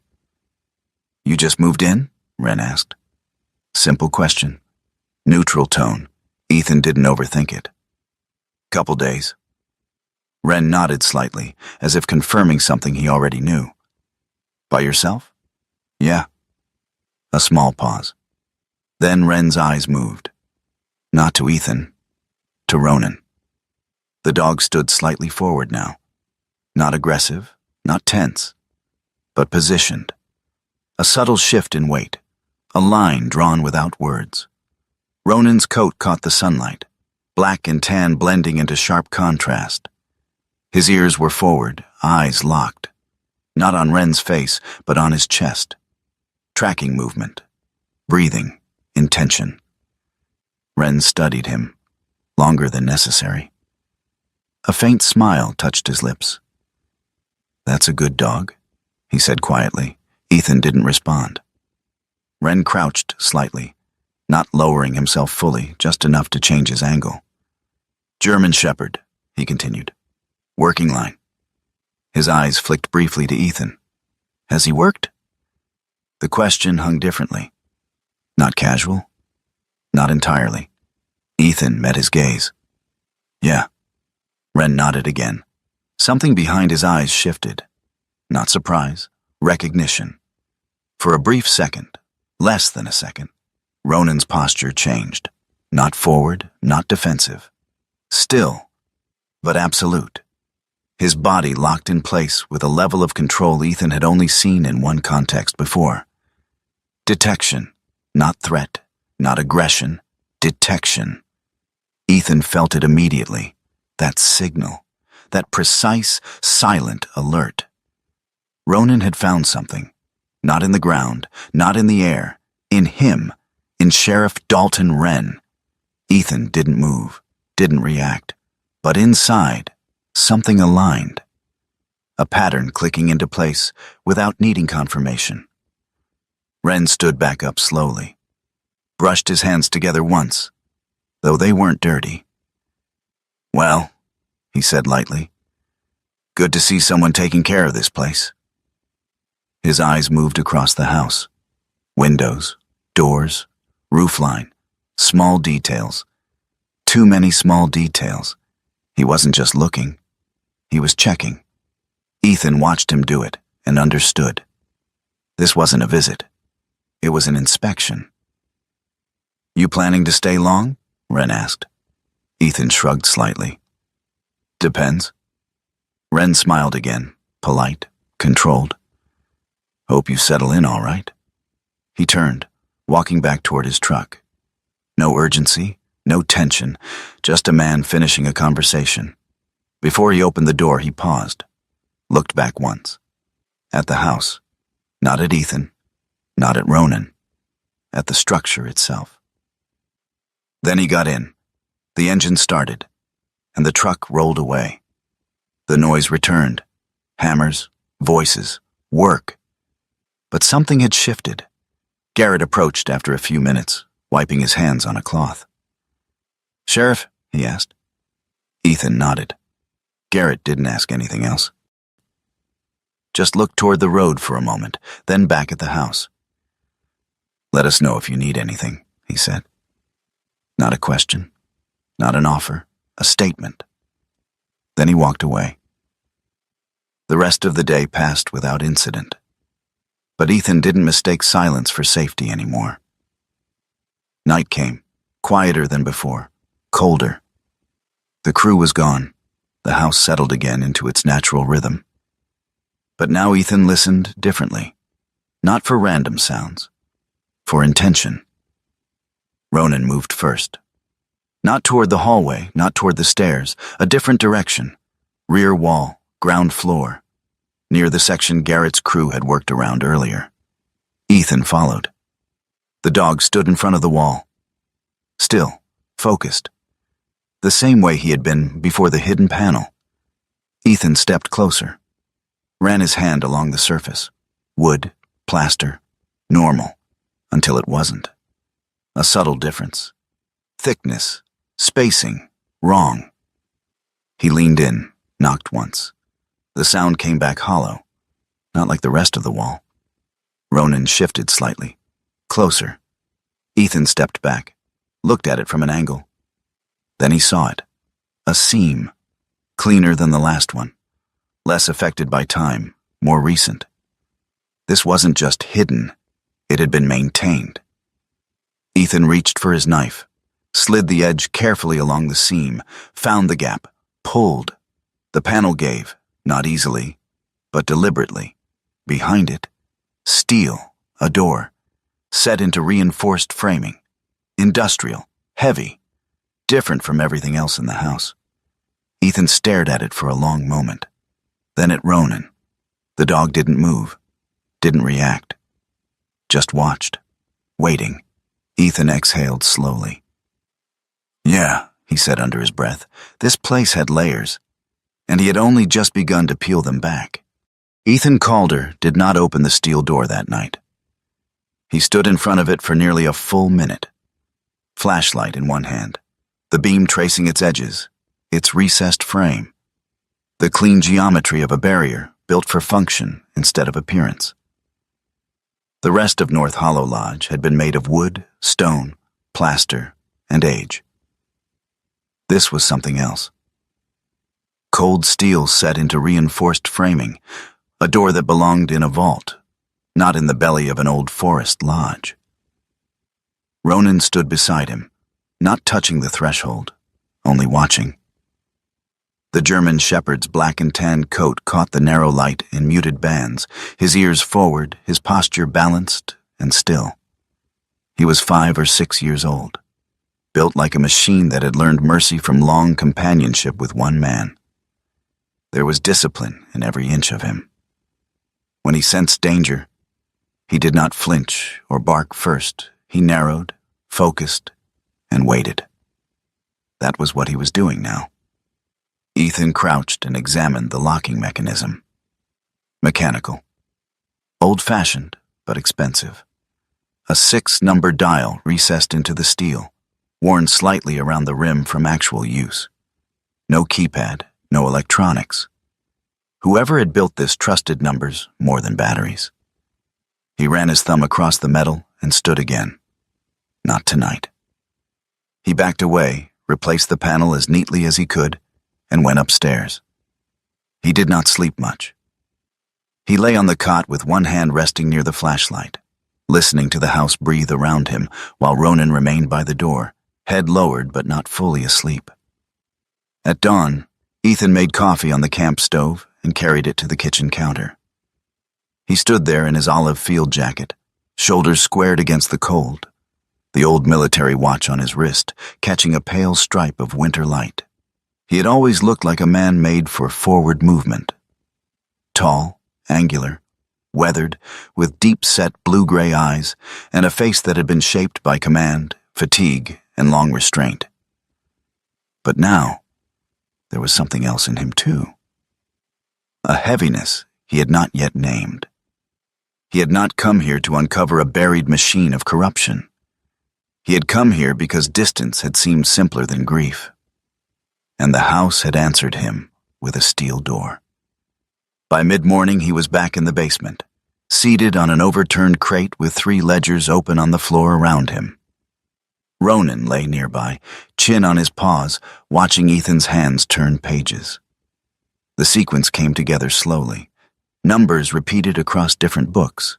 "You just moved in?" Wren asked. Simple question. Neutral tone. Ethan didn't overthink it. "Couple days." Wren nodded slightly, as if confirming something he already knew. "By yourself?" "Yeah." A small pause. Then Wren's eyes moved. Not to Ethan, to Ronan. The dog stood slightly forward now. Not aggressive, not tense, but positioned. A subtle shift in weight, a line drawn without words. Ronan's coat caught the sunlight, black and tan blending into sharp contrast. His ears were forward, eyes locked. Not on Wren's face, but on his chest. Tracking movement, breathing, intention. Wren studied him, longer than necessary. A faint smile touched his lips. "That's a good dog," he said quietly. Ethan didn't respond. Wren crouched slightly, not lowering himself fully, just enough to change his angle. "German Shepherd," he continued. "Working line." His eyes flicked briefly to Ethan. "Has he worked?" The question hung differently. Not casual. Not entirely. Ethan met his gaze. "Yeah." Wren nodded again. Something behind his eyes shifted. Not surprise, recognition. For a brief second, less than a second, Ronan's posture changed. Not forward, not defensive. Still, but absolute. His body locked in place with a level of control Ethan had only seen in one context before. Detection, not threat, not aggression, detection. Ethan felt it immediately. That signal, that precise, silent alert. Ronan had found something. Not in the ground, not in the air, in him, in Sheriff Dalton Wren. Ethan didn't move, didn't react, but inside, something aligned. A pattern clicking into place without needing confirmation. Wren stood back up slowly, brushed his hands together once, though they weren't dirty. "Well," he said lightly, "good to see someone taking care of this place." His eyes moved across the house. Windows, doors, roofline, small details. Too many small details. He wasn't just looking. He was checking. Ethan watched him do it and understood. This wasn't a visit. It was an inspection. "You planning to stay long?" Wren asked. Ethan shrugged slightly. "Depends." Wren smiled again, polite, controlled. "Hope you settle in all right." He turned, walking back toward his truck. No urgency, no tension, just a man finishing a conversation. Before he opened the door, he paused, looked back once. At the house. Not at Ethan, not at Ronan. At the structure itself. Then he got in. The engine started, and the truck rolled away. The noise returned. Hammers, voices, work. But something had shifted. Garrett approached after a few minutes, wiping his hands on a cloth. "Sheriff?" he asked. Ethan nodded. Garrett didn't ask anything else. Just looked toward the road for a moment, then back at the house. "Let us know if you need anything," he said. Not a question, not an offer, a statement. Then he walked away. The rest of the day passed without incident. But Ethan didn't mistake silence for safety anymore. Night came, quieter than before, colder. The crew was gone. The house settled again into its natural rhythm. But now Ethan listened differently, not for random sounds, for intention. Ronan moved first. Not toward the hallway, not toward the stairs, a different direction. Rear wall, ground floor, near the section Garrett's crew had worked around earlier. Ethan followed. The dog stood in front of the wall. Still, focused. The same way he had been before the hidden panel. Ethan stepped closer, ran his hand along the surface. Wood, plaster, normal, until it wasn't. A subtle difference. Thickness, spacing, wrong. He leaned in, knocked once. The sound came back hollow, not like the rest of the wall. Ronan shifted slightly, closer. Ethan stepped back, looked at it from an angle. Then he saw it. A seam, cleaner than the last one, less affected by time, more recent. This wasn't just hidden, it had been maintained. Ethan reached for his knife, slid the edge carefully along the seam, found the gap, pulled. The panel gave, not easily, but deliberately. Behind it, steel, a door, set into reinforced framing. Industrial, heavy, different from everything else in the house. Ethan stared at it for a long moment. Then at Ronan. The dog didn't move, didn't react. Just watched, waiting. Ethan exhaled slowly. "Yeah," he said under his breath, "this place had layers, and he had only just begun to peel them back." Ethan Calder did not open the steel door that night. He stood in front of it for nearly a full minute. Flashlight in one hand, the beam tracing its edges, its recessed frame, the clean geometry of a barrier built for function instead of appearance. The rest of North Hollow Lodge had been made of wood, stone, plaster, and age. This was something else. Cold steel set into reinforced framing, a door that belonged in a vault, not in the belly of an old forest lodge. Ronan stood beside him, not touching the threshold, only watching. The German shepherd's black and tan coat caught the narrow light in muted bands, his ears forward, his posture balanced and still. He was 5 or 6 years old, built like a machine that had learned mercy from long companionship with one man. There was discipline in every inch of him. When he sensed danger, he did not flinch or bark first. He narrowed, focused, and waited. That was what he was doing now. Ethan crouched and examined the locking mechanism. Mechanical. Old-fashioned, but expensive. A 6-number dial recessed into the steel, worn slightly around the rim from actual use. No keypad, no electronics. Whoever had built this trusted numbers more than batteries. He ran his thumb across the metal and stood again. Not tonight. He backed away, replaced the panel as neatly as he could, and went upstairs. He did not sleep much. He lay on the cot with one hand resting near the flashlight, listening to the house breathe around him while Ronan remained by the door, head lowered but not fully asleep. At dawn, Ethan made coffee on the camp stove and carried it to the kitchen counter. He stood there in his olive field jacket, shoulders squared against the cold, the old military watch on his wrist, catching a pale stripe of winter light. He had always looked like a man made for forward movement. Tall, angular, weathered, with deep-set blue-gray eyes, and a face that had been shaped by command, fatigue, and long restraint. But now, there was something else in him too. A heaviness he had not yet named. He had not come here to uncover a buried machine of corruption. He had come here because distance had seemed simpler than grief. And the house had answered him with a steel door. By mid-morning, he was back in the basement, seated on an overturned crate with 3 ledgers open on the floor around him. Ronan lay nearby, chin on his paws, watching Ethan's hands turn pages. The sequence came together slowly, numbers repeated across different books,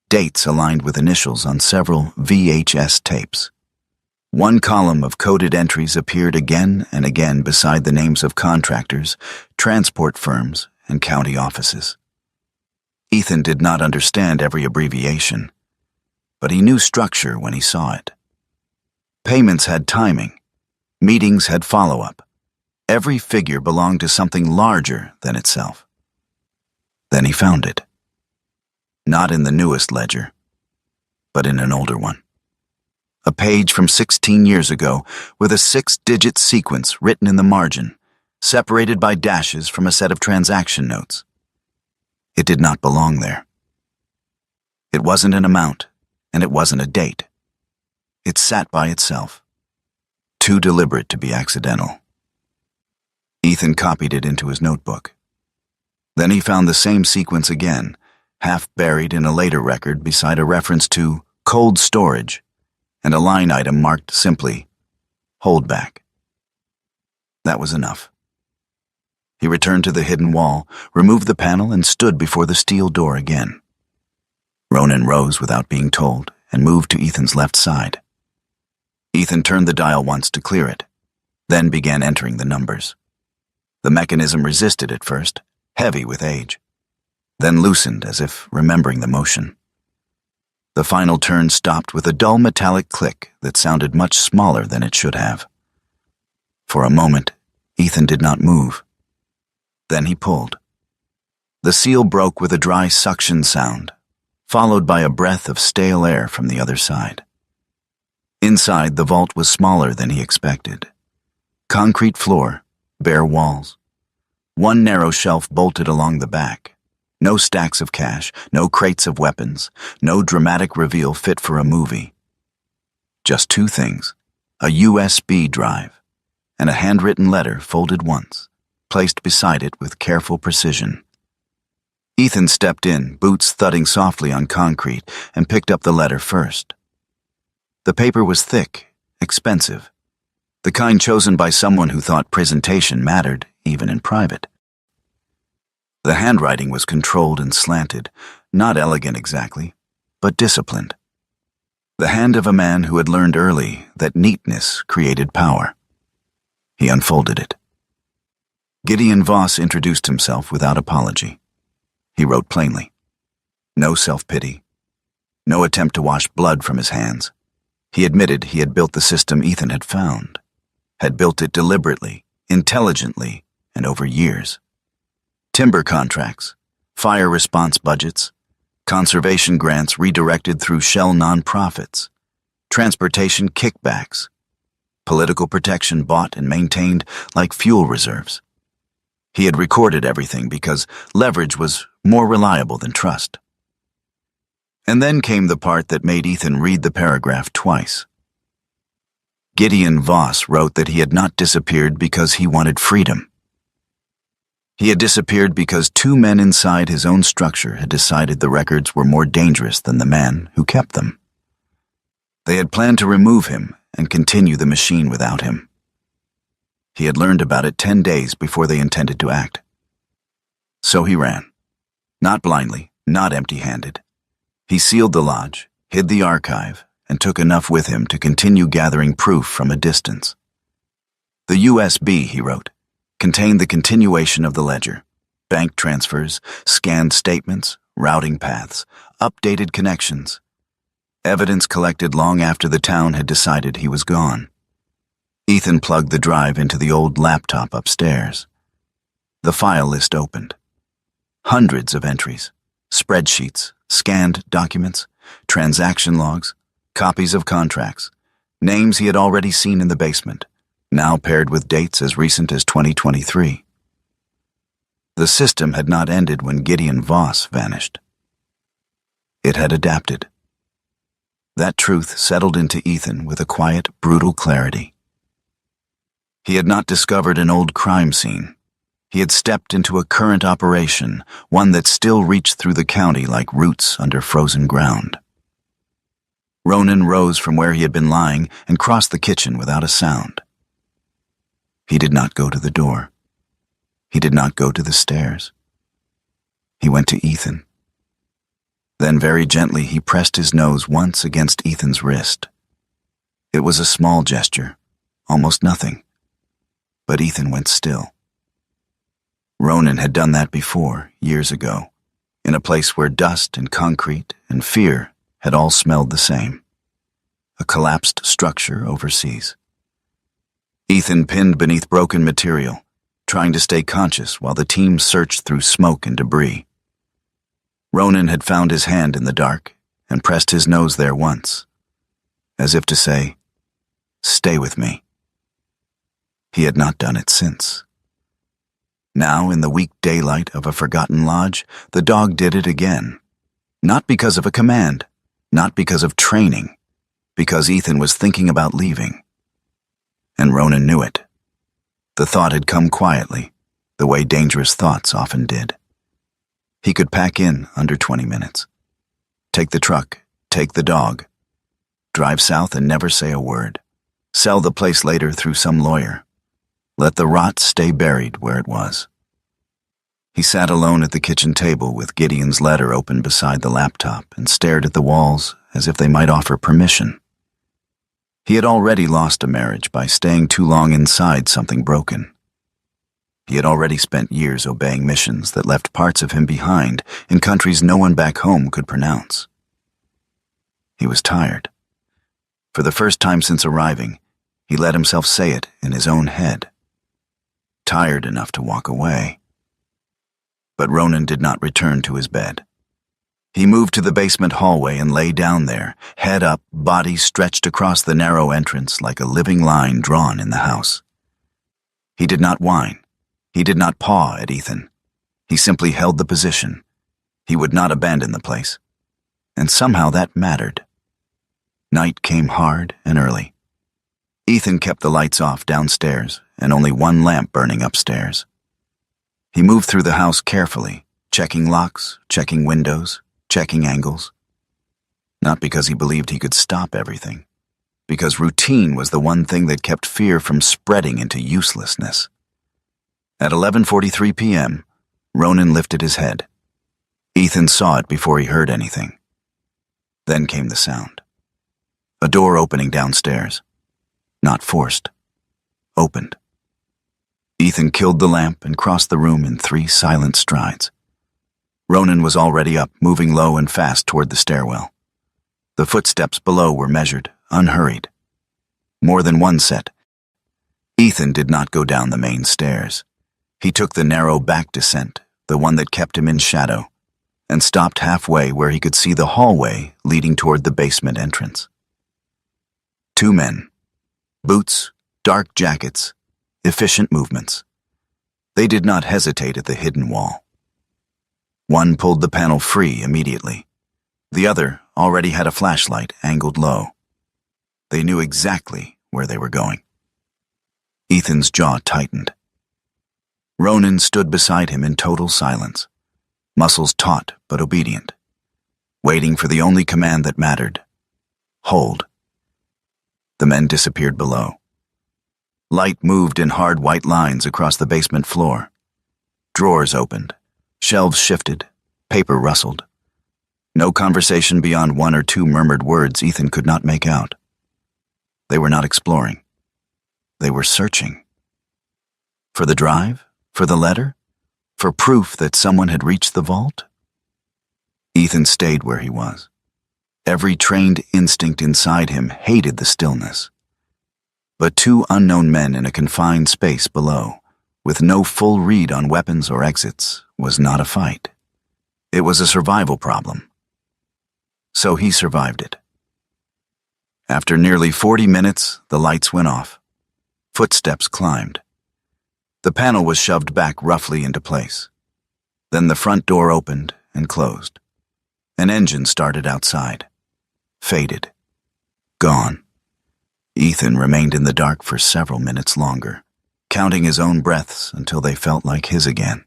dates aligned with initials on several VHS tapes. One column of coded entries appeared again and again beside the names of contractors, transport firms, and county offices. Ethan did not understand every abbreviation, but he knew structure when he saw it. Payments had timing, meetings had follow-up. Every figure belonged to something larger than itself. Then he found it. Not in the newest ledger, but in an older one. A page from 16 years ago with a 6-digit sequence written in the margin, separated by dashes from a set of transaction notes. It did not belong there. It wasn't an amount, and it wasn't a date. It sat by itself, too deliberate to be accidental. Ethan copied it into his notebook. Then he found the same sequence again, half buried in a later record beside a reference to cold storage and a line item marked simply, holdback. That was enough. He returned to the hidden wall, removed the panel, and stood before the steel door again. Ronan rose without being told and moved to Ethan's left side. Ethan turned the dial once to clear it, then began entering the numbers. The mechanism resisted at first, heavy with age, then loosened as if remembering the motion. The final turn stopped with a dull metallic click that sounded much smaller than it should have. For a moment, Ethan did not move. Then he pulled. The seal broke with a dry suction sound, followed by a breath of stale air from the other side. Inside, the vault was smaller than he expected. Concrete floor, bare walls. One narrow shelf bolted along the back. No stacks of cash, no crates of weapons, no dramatic reveal fit for a movie. Just 2 things, a USB drive and a handwritten letter folded once, placed beside it with careful precision. Ethan stepped in, boots thudding softly on concrete, and picked up the letter first. The paper was thick, expensive, the kind chosen by someone who thought presentation mattered, even in private. The handwriting was controlled and slanted, not elegant exactly, but disciplined. The hand of a man who had learned early that neatness created power. He unfolded it. Gideon Voss introduced himself without apology. He wrote plainly. No self-pity. No attempt to wash blood from his hands. He admitted he had built the system Ethan had found, had built it deliberately, intelligently, and over years. Timber contracts, fire response budgets, conservation grants redirected through shell nonprofits, transportation kickbacks, political protection bought and maintained like fuel reserves. He had recorded everything because leverage was more reliable than trust. And then came the part that made Ethan read the paragraph twice. Gideon Voss wrote that he had not disappeared because he wanted freedom. He had disappeared because 2 men inside his own structure had decided the records were more dangerous than the man who kept them. They had planned to remove him and continue the machine without him. He had learned about it 10 days before they intended to act. So he ran. Not blindly, not empty-handed. He sealed the lodge, hid the archive, and took enough with him to continue gathering proof from a distance. The USB, he wrote, contained the continuation of the ledger, bank transfers, scanned statements, routing paths, updated connections, evidence collected long after the town had decided he was gone. Ethan plugged the drive into the old laptop upstairs. The file list opened. Hundreds of entries, spreadsheets, scanned documents, transaction logs, copies of contracts, names he had already seen in the basement, now paired with dates as recent as 2023. The system had not ended when Gideon Voss vanished. It had adapted. That truth settled into Ethan with a quiet, brutal clarity. He had not discovered an old crime scene. He had stepped into a current operation, one that still reached through the county like roots under frozen ground. Ronan rose from where he had been lying and crossed the kitchen without a sound. He did not go to the door. He did not go to the stairs. He went to Ethan. Then very gently he pressed his nose once against Ethan's wrist. It was a small gesture, almost nothing. But Ethan went still. Ronan had done that before, years ago, in a place where dust and concrete and fear had all smelled the same. A collapsed structure overseas. Ethan pinned beneath broken material, trying to stay conscious while the team searched through smoke and debris. Ronan had found his hand in the dark and pressed his nose there once, as if to say, "Stay with me." He had not done it since. Now, in the weak daylight of a forgotten lodge, the dog did it again. Not because of a command, not because of training, because Ethan was thinking about leaving. And Ronan knew it. The thought had come quietly, the way dangerous thoughts often did. He could pack in under 20 minutes. Take the truck, take the dog, drive south and never say a word. Sell the place later through some lawyer. Let the rot stay buried where it was. He sat alone at the kitchen table with Gideon's letter open beside the laptop and stared at the walls as if they might offer permission. He had already lost a marriage by staying too long inside something broken. He had already spent years obeying missions that left parts of him behind in countries no one back home could pronounce. He was tired. For the first time since arriving, he let himself say it in his own head. Tired enough to walk away. But Ronan did not return to his bed. He moved to the basement hallway and lay down there, head up, body stretched across the narrow entrance like a living line drawn in the house. He did not whine. He did not paw at Ethan. He simply held the position. He would not abandon the place. And somehow that mattered. Night came hard and early. Ethan kept the lights off downstairs and only one lamp burning upstairs. He moved through the house carefully, checking locks, checking windows, checking angles. Not because he believed he could stop everything, because routine was the one thing that kept fear from spreading into uselessness. At 11:43 p.m., Ronan lifted his head. Ethan saw it before he heard anything. Then came the sound. A door opening downstairs. Not forced. Opened. Ethan killed the lamp and crossed the room in 3 silent strides. Ronan was already up, moving low and fast toward the stairwell. The footsteps below were measured, unhurried. More than one set. Ethan did not go down the main stairs. He took the narrow back descent, the one that kept him in shadow, and stopped halfway where he could see the hallway leading toward the basement entrance. 2 men. Boots, dark jackets, efficient movements. They did not hesitate at the hidden wall. One pulled the panel free immediately. The other already had a flashlight angled low. They knew exactly where they were going. Ethan's jaw tightened. Ronan stood beside him in total silence, muscles taut but obedient, waiting for the only command that mattered. Hold. The men disappeared below. Light moved in hard white lines across the basement floor. Drawers opened, shelves shifted, paper rustled. No conversation beyond 1 or 2 murmured words Ethan could not make out. They were not exploring. They were searching. For the drive? For the letter? For proof that someone had reached the vault? Ethan stayed where he was. Every trained instinct inside him hated the stillness. But 2 unknown men in a confined space below, with no full read on weapons or exits, was not a fight. It was a survival problem. So he survived it. After nearly 40 minutes, the lights went off. Footsteps climbed. The panel was shoved back roughly into place. Then the front door opened and closed. An engine started outside. Faded. Gone. Ethan remained in the dark for several minutes longer, counting his own breaths until they felt like his again.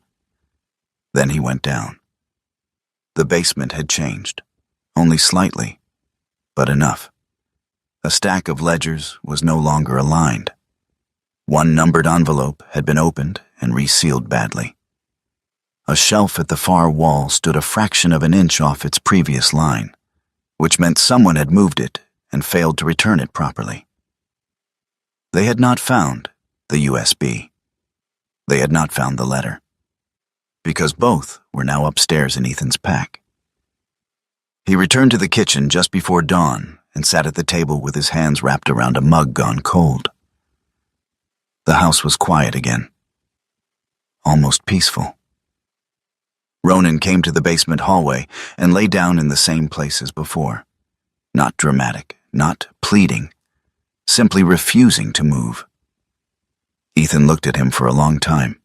Then he went down. The basement had changed, only slightly, but enough. A stack of ledgers was no longer aligned. One numbered envelope had been opened and resealed badly. A shelf at the far wall stood a fraction of an inch off its previous line, which meant someone had moved it and failed to return it properly. They had not found the USB. They had not found the letter, because both were now upstairs in Ethan's pack. He returned to the kitchen just before dawn and sat at the table with his hands wrapped around a mug gone cold. The house was quiet again, almost peaceful. Ronan came to the basement hallway and lay down in the same place as before. Not dramatic, not pleading, simply refusing to move. Ethan looked at him for a long time.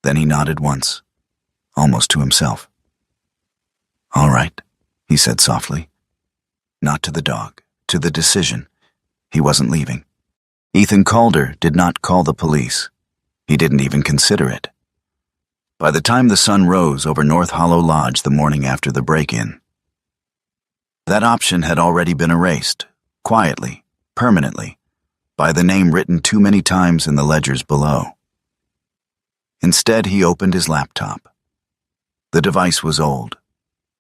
Then he nodded once, almost to himself. "All right," he said softly. Not to the dog, to the decision. He wasn't leaving. Ethan Calder did not call the police. He didn't even consider it. By the time the sun rose over North Hollow Lodge the morning after the break-in, that option had already been erased, quietly, permanently, by the name written too many times in the ledgers below. Instead, he opened his laptop. The device was old,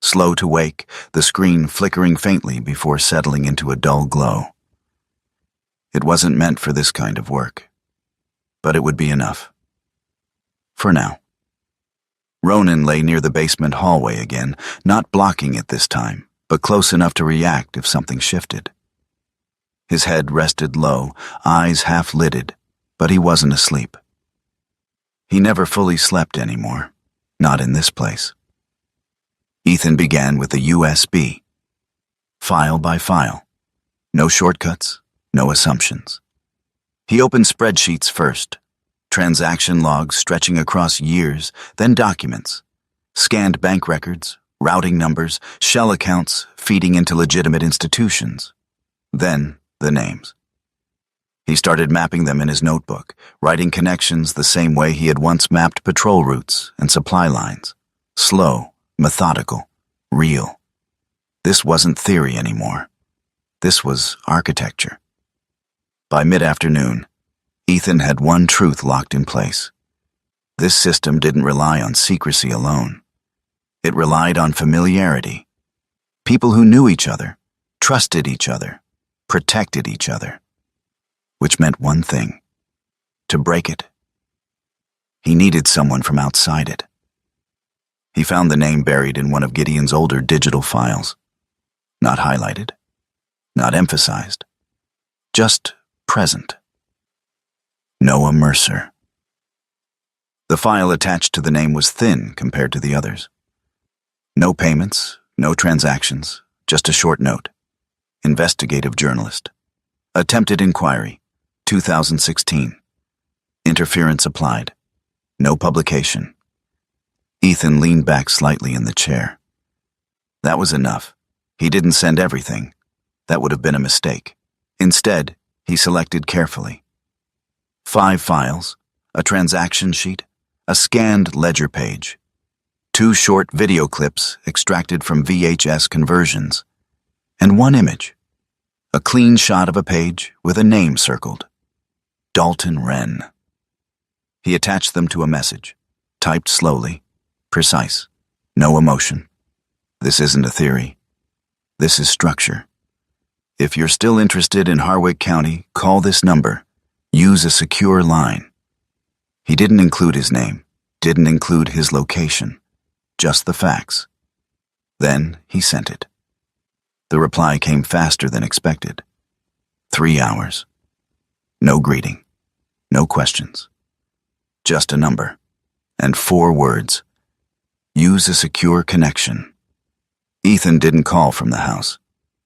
slow to wake, the screen flickering faintly before settling into a dull glow. It wasn't meant for this kind of work, but it would be enough. For now. Ronan lay near the basement hallway again, not blocking it this time, but close enough to react if something shifted. His head rested low, eyes half-lidded, but he wasn't asleep. He never fully slept anymore, not in this place. Ethan began with the USB, file by file. No shortcuts, no assumptions. He opened spreadsheets first, transaction logs stretching across years, then documents, scanned bank records, routing numbers, shell accounts feeding into legitimate institutions. Then the names. He started mapping them in his notebook, writing connections the same way he had once mapped patrol routes and supply lines. Slow, methodical, real. This wasn't theory anymore. This was architecture. By mid-afternoon, Ethan had one truth locked in place. This system didn't rely on secrecy alone. It relied on familiarity. People who knew each other, trusted each other, protected each other. Which meant one thing: to break it. He needed someone from outside it. He found the name buried in one of Gideon's older digital files. Not highlighted, not emphasized, just present. Noah Mercer. The file attached to the name was thin compared to the others. No payments, no transactions, just a short note. Investigative journalist. Attempted inquiry, 2016. Interference applied. No publication. Ethan leaned back slightly in the chair. That was enough. He didn't send everything. That would have been a mistake. Instead, he selected carefully. 5 files, a transaction sheet, a scanned ledger page, 2 short video clips extracted from VHS conversions, and 1 image, a clean shot of a page with a name circled. Dalton Wren. He attached them to a message, typed slowly, precise, no emotion. This isn't a theory. This is structure. If you're still interested in Harwich County, call this number. Use a secure line. He didn't include his name, didn't include his location, just the facts. Then he sent it. The reply came faster than expected. 3 hours. No greeting, no questions. Just a number, and 4 words. Use a secure connection. Ethan didn't call from the house.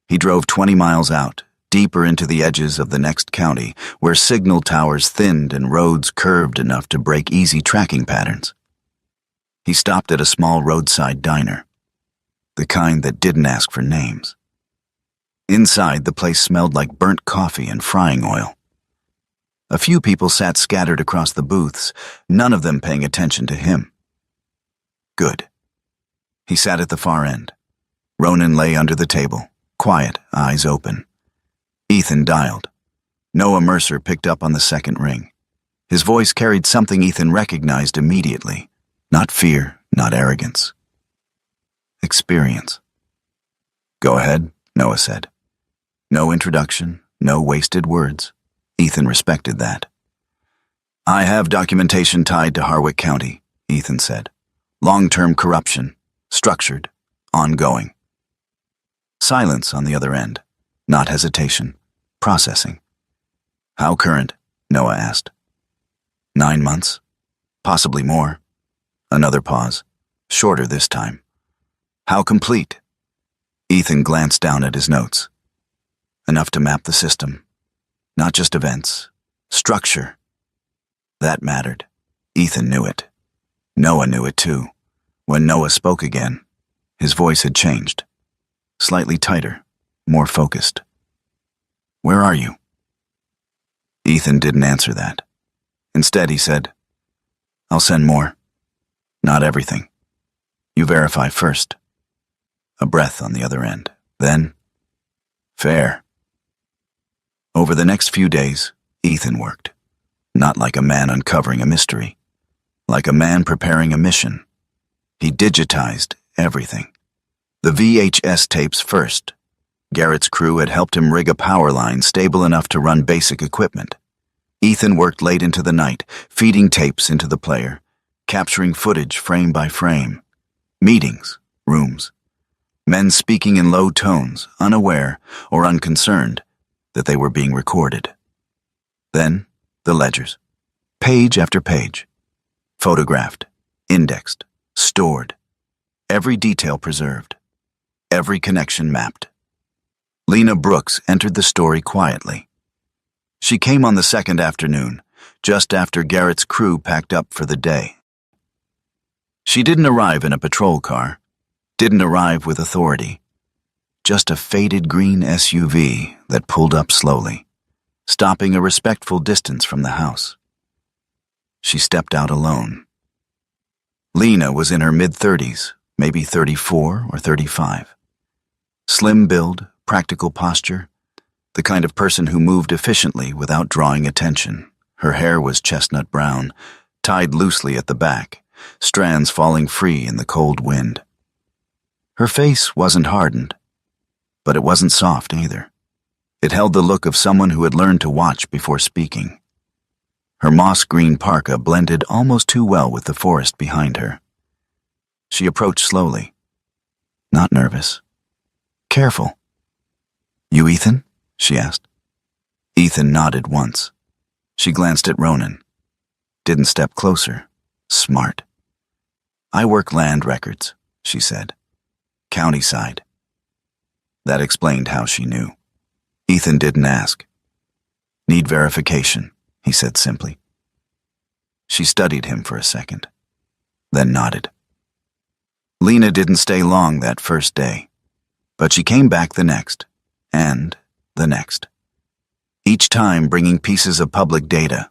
He drove 20 miles out, deeper into the edges of the next county, where signal towers thinned and roads curved enough to break easy tracking patterns. He stopped at a small roadside diner, the kind that didn't ask for names. Inside, the place smelled like burnt coffee and frying oil. A few people sat scattered across the booths, none of them paying attention to him. Good. He sat at the far end. Ronan lay under the table, quiet, eyes open. Ethan dialed. Noah Mercer picked up on the second ring. His voice carried something Ethan recognized immediately. Not fear, not arrogance. Experience. Go ahead, Noah said. No introduction, no wasted words. Ethan respected that. I have documentation tied to Harwick County, Ethan said. Long-term corruption, structured, ongoing. Silence on the other end, not hesitation, processing. How current? Noah asked. 9 months, possibly more. Another pause, shorter this time. How complete? Ethan glanced down at his notes. Enough to map the system. Not just events, structure. That mattered. Ethan knew it. Noah knew it too. When Noah spoke again, his voice had changed. Slightly tighter, more focused. Where are you? Ethan didn't answer that. Instead, he said, I'll send more. Not everything. You verify first. A breath on the other end. Then, fair. Over the next few days, Ethan worked. Not like a man uncovering a mystery. Like a man preparing a mission. He digitized everything. The VHS tapes first. Garrett's crew had helped him rig a power line stable enough to run basic equipment. Ethan worked late into the night, feeding tapes into the player, capturing footage frame by frame. Meetings, rooms. Men speaking in low tones, unaware or unconcerned that they were being recorded. Then, the ledgers. Page after page. Photographed, indexed, stored. Every detail preserved. Every connection mapped. Lena Brooks entered the story quietly. She came on the second afternoon, just after Garrett's crew packed up for the day. She didn't arrive in a patrol car, didn't arrive with authority. Just a faded green SUV that pulled up slowly, stopping a respectful distance from the house. She stepped out alone. Lena was in her mid-30s, maybe 34 or 35. Slim build, practical posture, the kind of person who moved efficiently without drawing attention. Her hair was chestnut brown, tied loosely at the back, strands falling free in the cold wind. Her face wasn't hardened, but it wasn't soft either. It held the look of someone who had learned to watch before speaking. Her moss-green parka blended almost too well with the forest behind her. She approached slowly. Not nervous. Careful. You Ethan? She asked. Ethan nodded once. She glanced at Ronan. Didn't step closer. Smart. I work land records, she said. County side. That explained how she knew. Ethan didn't ask. Need verification, he said simply. She studied him for a second, then nodded. Lena didn't stay long that first day, but she came back the next, and the next. Each time bringing pieces of public data,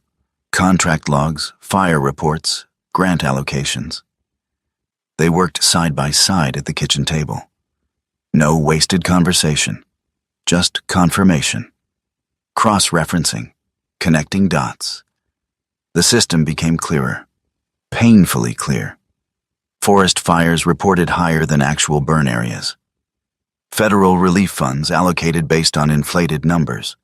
contract logs, fire reports, grant allocations. They worked side by side at the kitchen table. No wasted conversation, just confirmation. Cross-referencing, connecting dots. The system became clearer, painfully clear. Forest fires reported higher than actual burn areas. Federal relief funds allocated based on inflated numbers.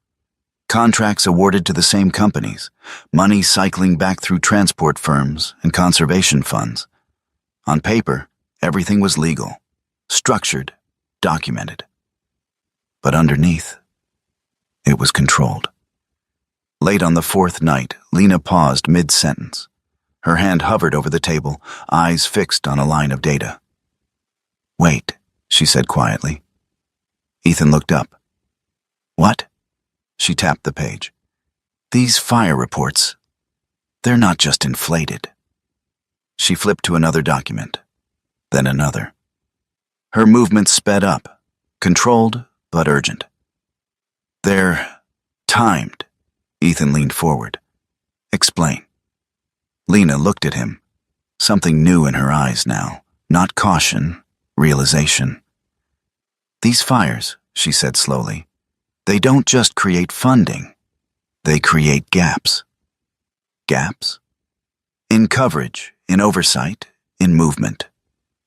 Contracts awarded to the same companies, money cycling back through transport firms and conservation funds. On paper, everything was legal, structured, documented. But underneath, it was controlled. Late on the fourth night, Lena paused mid-sentence. Her hand hovered over the table, eyes fixed on a line of data. Wait, she said quietly. Ethan looked up. What? She tapped the page. These fire reports, they're not just inflated. She flipped to another document, then another. Her movements sped up, controlled but urgent. They're timed. Ethan leaned forward. Explain. Lena looked at him. Something new in her eyes now. Not caution, realization. These fires, she said slowly, they don't just create funding. They create gaps. Gaps? In coverage, in oversight, in movement.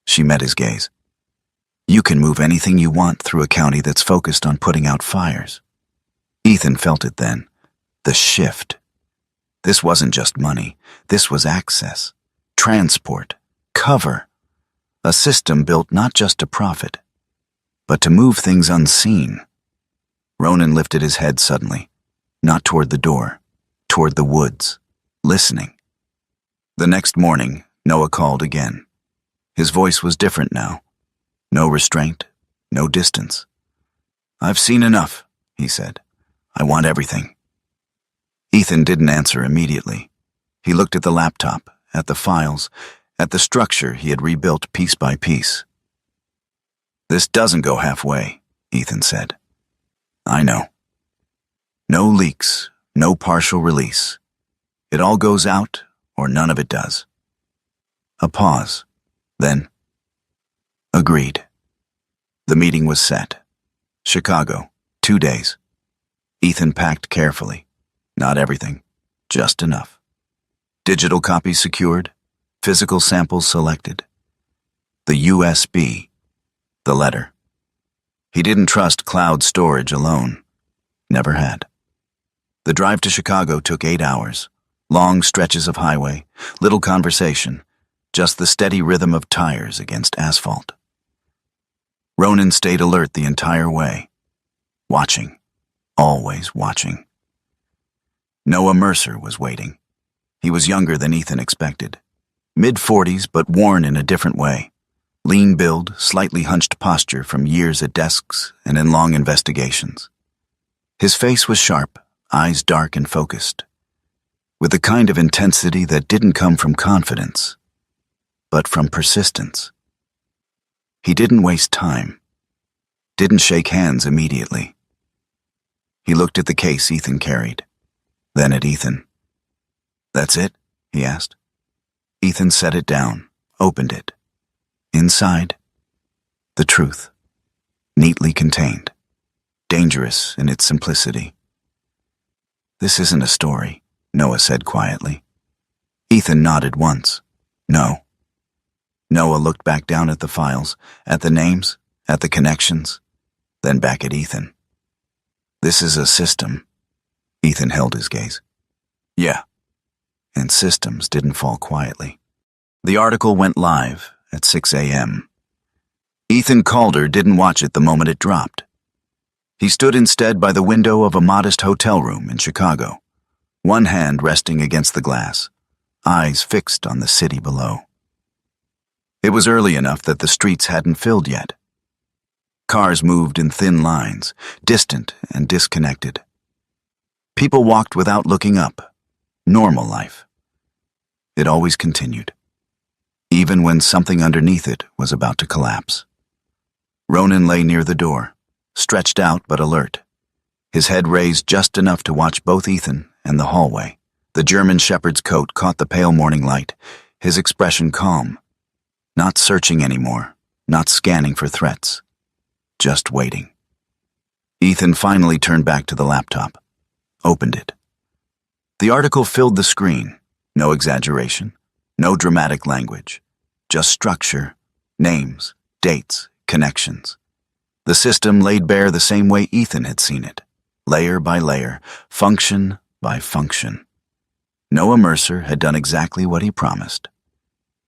She met his gaze. You can move anything you want through a county that's focused on putting out fires. Ethan felt it then. The shift. This wasn't just money. This was access, transport, cover. A system built not just to profit, but to move things unseen. Ronan lifted his head suddenly, not toward the door, toward the woods, listening. The next morning, Noah called again. His voice was different now. No restraint, no distance. I've seen enough, he said. I want everything. Ethan didn't answer immediately. He looked at the laptop, at the files, at the structure he had rebuilt piece by piece. This doesn't go halfway, Ethan said. I know. No leaks, no partial release. It all goes out, or none of it does. A pause. Then, agreed. The meeting was set. Chicago, 2 days. Ethan packed carefully. Not everything, just enough. Digital copies secured, physical samples selected. The USB, the letter. He didn't trust cloud storage alone. Never had. The drive to Chicago took 8 hours. Long stretches of highway, little conversation, just the steady rhythm of tires against asphalt. Ronan stayed alert the entire way. Watching. Always watching. Noah Mercer was waiting. He was younger than Ethan expected. Mid-40s, but worn in a different way. Lean build, slightly hunched posture from years at desks and in long investigations. His face was sharp, eyes dark and focused, with the kind of intensity that didn't come from confidence, but from persistence. He didn't waste time. Didn't shake hands immediately. He looked at the case Ethan carried. Then at Ethan. That's it? He asked. Ethan set it down, opened it. Inside, the truth, neatly contained, dangerous in its simplicity. This isn't a story, Noah said quietly. Ethan nodded once. No. Noah looked back down at the files, at the names, at the connections, then back at Ethan. This is a system. Ethan held his gaze. Yeah. And systems didn't fall quietly. The article went live at 6 a.m. Ethan Calder didn't watch it the moment it dropped. He stood instead by the window of a modest hotel room in Chicago, one hand resting against the glass, eyes fixed on the city below. It was early enough that the streets hadn't filled yet. Cars moved in thin lines, distant and disconnected. People walked without looking up. Normal life. It always continued, even when something underneath it was about to collapse. Ronan lay near the door, stretched out but alert, his head raised just enough to watch both Ethan and the hallway. The German shepherd's coat caught the pale morning light, his expression calm. Not searching anymore, not scanning for threats. Just waiting. Ethan finally turned back to the laptop. Opened it. The article filled the screen. No exaggeration, no dramatic language, just structure, names, dates, connections. The system laid bare the same way Ethan had seen it, layer by layer, function by function. Noah Mercer had done exactly what he promised.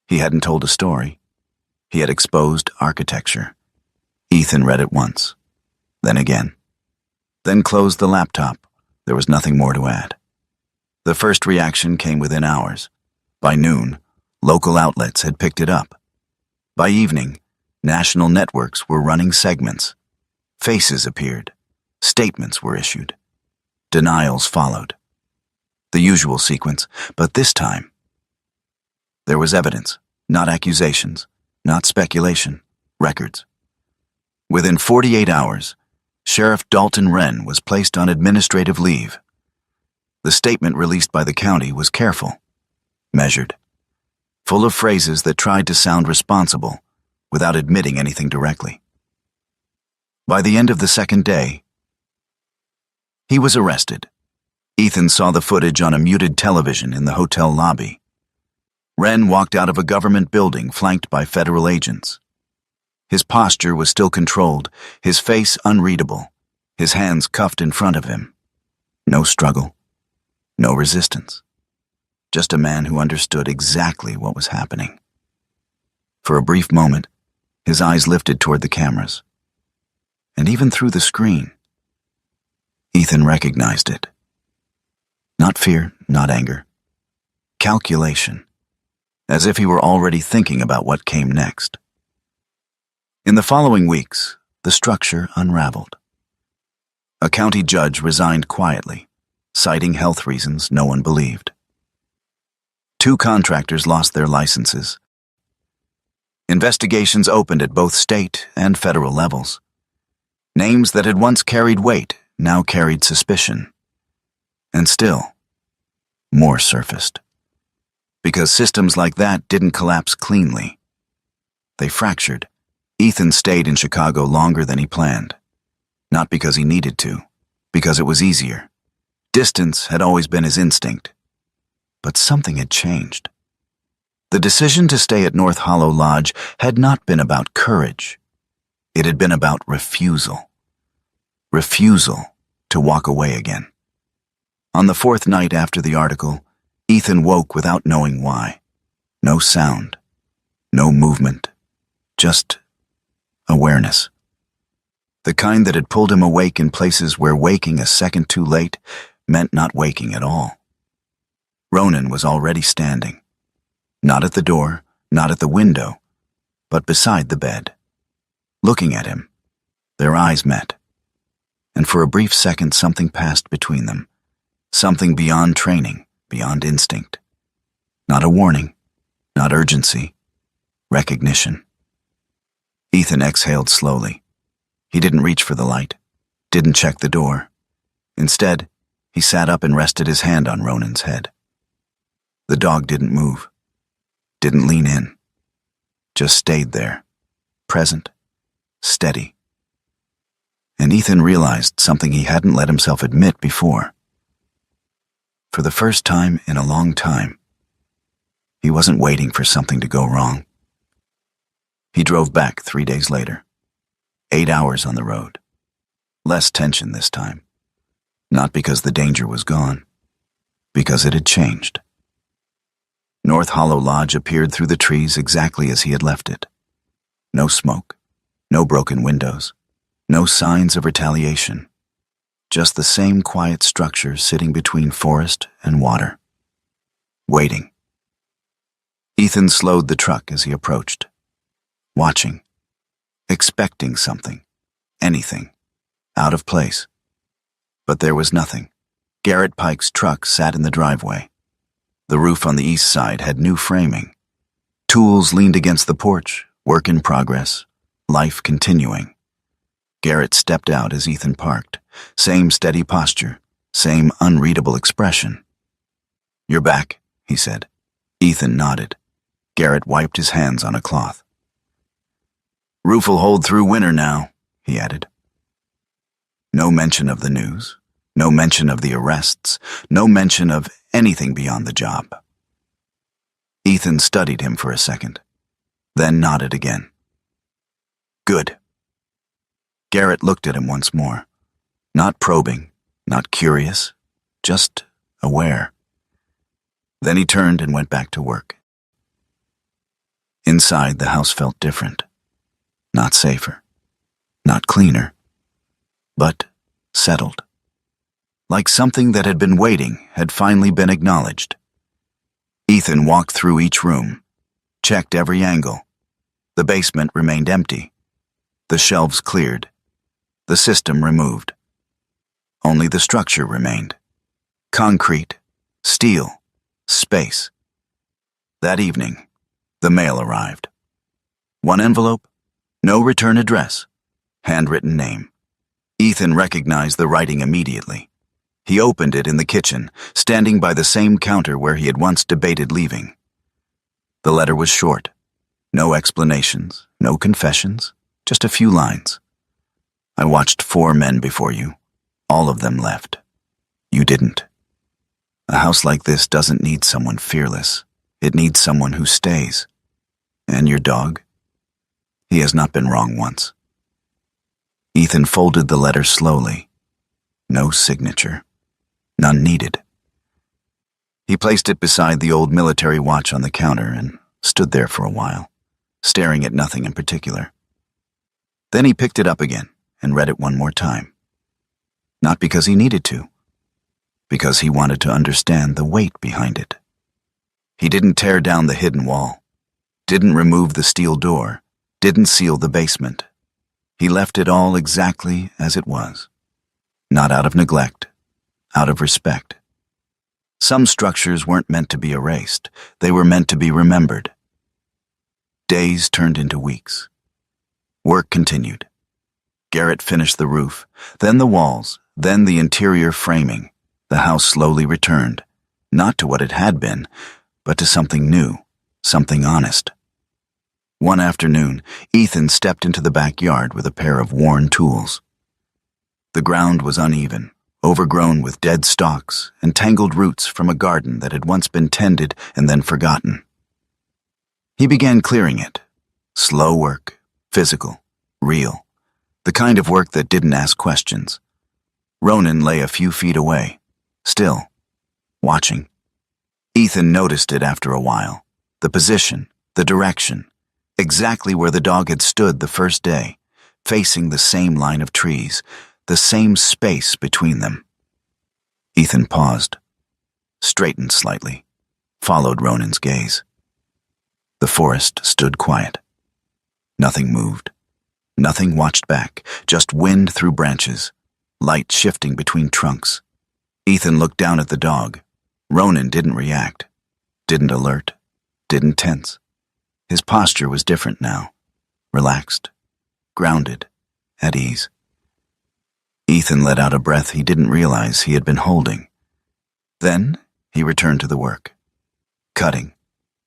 He hadn't told a story. He had exposed architecture. Ethan read it once, then again, then closed the laptop. There was nothing more to add. The first reaction came within hours. By noon, local outlets had picked it up. By evening, national networks were running segments. Faces appeared. Statements were issued. Denials followed. The usual sequence, but this time, there was evidence, not accusations, not speculation, records. Within 48 hours, Sheriff Dalton Wren was placed on administrative leave. The statement released by the county was careful, measured, full of phrases that tried to sound responsible without admitting anything directly. By the end of the second day, he was arrested. Ethan saw the footage on a muted television in the hotel lobby. Wren walked out of a government building flanked by federal agents. His posture was still controlled, his face unreadable, his hands cuffed in front of him. No struggle, no resistance. Just a man who understood exactly what was happening. For a brief moment, his eyes lifted toward the cameras. And even through the screen, Ethan recognized it. Not fear, not anger. Calculation. As if he were already thinking about what came next. In the following weeks, the structure unraveled. A county judge resigned quietly, citing health reasons no one believed. 2 contractors lost their licenses. Investigations opened at both state and federal levels. Names that had once carried weight now carried suspicion. And still, more surfaced. Because systems like that didn't collapse cleanly. They fractured. Ethan stayed in Chicago longer than he planned. Not because he needed to, because it was easier. Distance had always been his instinct. But something had changed. The decision to stay at North Hollow Lodge had not been about courage. It had been about refusal. Refusal to walk away again. On the 4th night after the article, Ethan woke without knowing why. No sound, no movement, just awareness. The kind that had pulled him awake in places where waking a second too late meant not waking at all. Ronan was already standing. Not at the door, not at the window, but beside the bed. Looking at him, their eyes met. And for a brief second something passed between them. Something beyond training, beyond instinct. Not a warning, not urgency, recognition. Ethan exhaled slowly. He didn't reach for the light, didn't check the door. Instead, he sat up and rested his hand on Ronan's head. The dog didn't move, didn't lean in, just stayed there, present, steady. And Ethan realized something he hadn't let himself admit before. For the first time in a long time, he wasn't waiting for something to go wrong. He drove back 3 days later. 8 hours on the road. Less tension this time. Not because the danger was gone, because it had changed. North Hollow Lodge appeared through the trees exactly as he had left it. No smoke, no broken windows, no signs of retaliation. Just the same quiet structure sitting between forest and water. Waiting. Ethan slowed the truck as he approached. Watching. Expecting something. Anything. Out of place. But there was nothing. Garrett Pike's truck sat in the driveway. The roof on the east side had new framing. Tools leaned against the porch, work in progress, life continuing. Garrett stepped out as Ethan parked. Same steady posture, same unreadable expression. "You're back," he said. Ethan nodded. Garrett wiped his hands on a cloth. "Roof'll hold through winter now," he added. No mention of the news, no mention of the arrests, no mention of anything beyond the job. Ethan studied him for a second, then nodded again. "Good." Garrett looked at him once more. Not probing, not curious, just aware. Then he turned and went back to work. Inside, the house felt different. Not safer, not cleaner, but settled. Like something that had been waiting had finally been acknowledged. Ethan walked through each room, checked every angle. The basement remained empty. The shelves cleared. The system removed. Only the structure remained. Concrete, steel, space. That evening, the mail arrived. One envelope, no return address, handwritten name. Ethan recognized the writing immediately. He opened it in the kitchen, standing by the same counter where he had once debated leaving. The letter was short. No explanations, no confessions, just a few lines. I watched 4 men before you. All of them left. You didn't. A house like this doesn't need someone fearless. It needs someone who stays. And your dog? He has not been wrong once. Ethan folded the letter slowly. No signature. None needed. He placed it beside the old military watch on the counter and stood there for a while, staring at nothing in particular. Then he picked it up again and read it one more time. Not because he needed to, because he wanted to understand the weight behind it. He didn't tear down the hidden wall, didn't remove the steel door, didn't seal the basement. He left it all exactly as it was. Not out of neglect, out of respect. Some structures weren't meant to be erased. They were meant to be remembered. Days turned into weeks. Work continued. Garrett finished the roof, then the walls, then the interior framing. The house slowly returned, not to what it had been, but to something new, something honest. One afternoon, Ethan stepped into the backyard with a pair of worn tools. The ground was uneven, overgrown with dead stalks and tangled roots from a garden that had once been tended and then forgotten. He began clearing it. Slow work, physical, real, the kind of work that didn't ask questions. Ronan lay a few feet away, still, watching. Ethan noticed it after a while, the position, the direction, exactly where the dog had stood the first day, facing the same line of trees, the same space between them. Ethan paused, straightened slightly, followed Ronan's gaze. The forest stood quiet. Nothing moved. Nothing watched back, just wind through branches, light shifting between trunks. Ethan looked down at the dog. Ronan didn't react, didn't alert, didn't tense. His posture was different now, relaxed, grounded, at ease. Ethan let out a breath he didn't realize he had been holding. Then he returned to the work, cutting,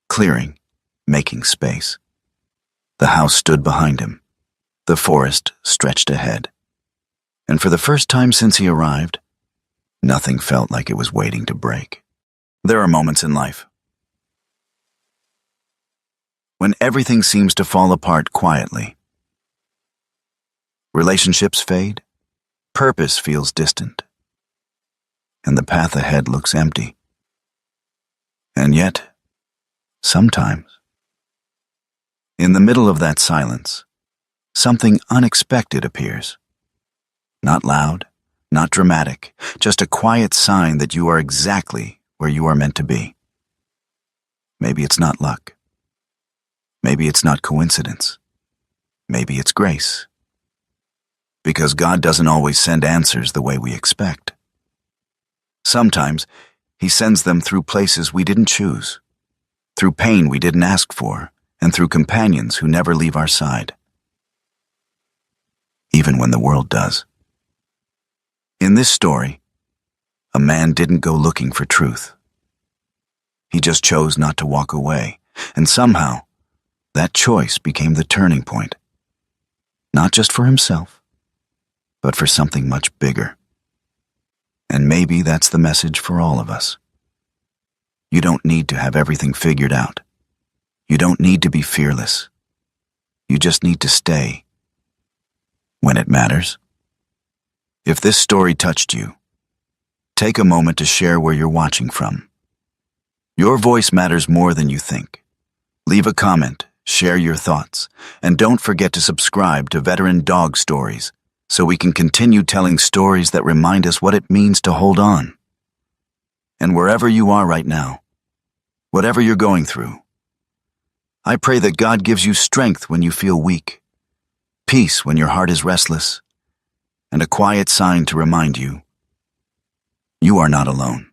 clearing, making space. The house stood behind him. The forest stretched ahead. And for the first time since he arrived, nothing felt like it was waiting to break. There are moments in life when everything seems to fall apart quietly. Relationships fade, purpose feels distant, and the path ahead looks empty. And yet, sometimes, in the middle of that silence, something unexpected appears. Not loud, not dramatic, just a quiet sign that you are exactly where you are meant to be. Maybe it's not luck. Maybe it's not coincidence. Maybe it's grace. Because God doesn't always send answers the way we expect. Sometimes He sends them through places we didn't choose, through pain we didn't ask for, and through companions who never leave our side. Even when the world does. In this story, a man didn't go looking for truth. He just chose not to walk away, and somehow, that choice became the turning point. Not just for himself, but for something much bigger. And maybe that's the message for all of us. You don't need to have everything figured out. You don't need to be fearless. You just need to stay when it matters. If this story touched you, take a moment to share where you're watching from. Your voice matters more than you think. Leave a comment, share your thoughts, and don't forget to subscribe to Veteran Dog Stories so we can continue telling stories that remind us what it means to hold on. And wherever you are right now, whatever you're going through, I pray that God gives you strength when you feel weak, peace when your heart is restless, and a quiet sign to remind you, you are not alone.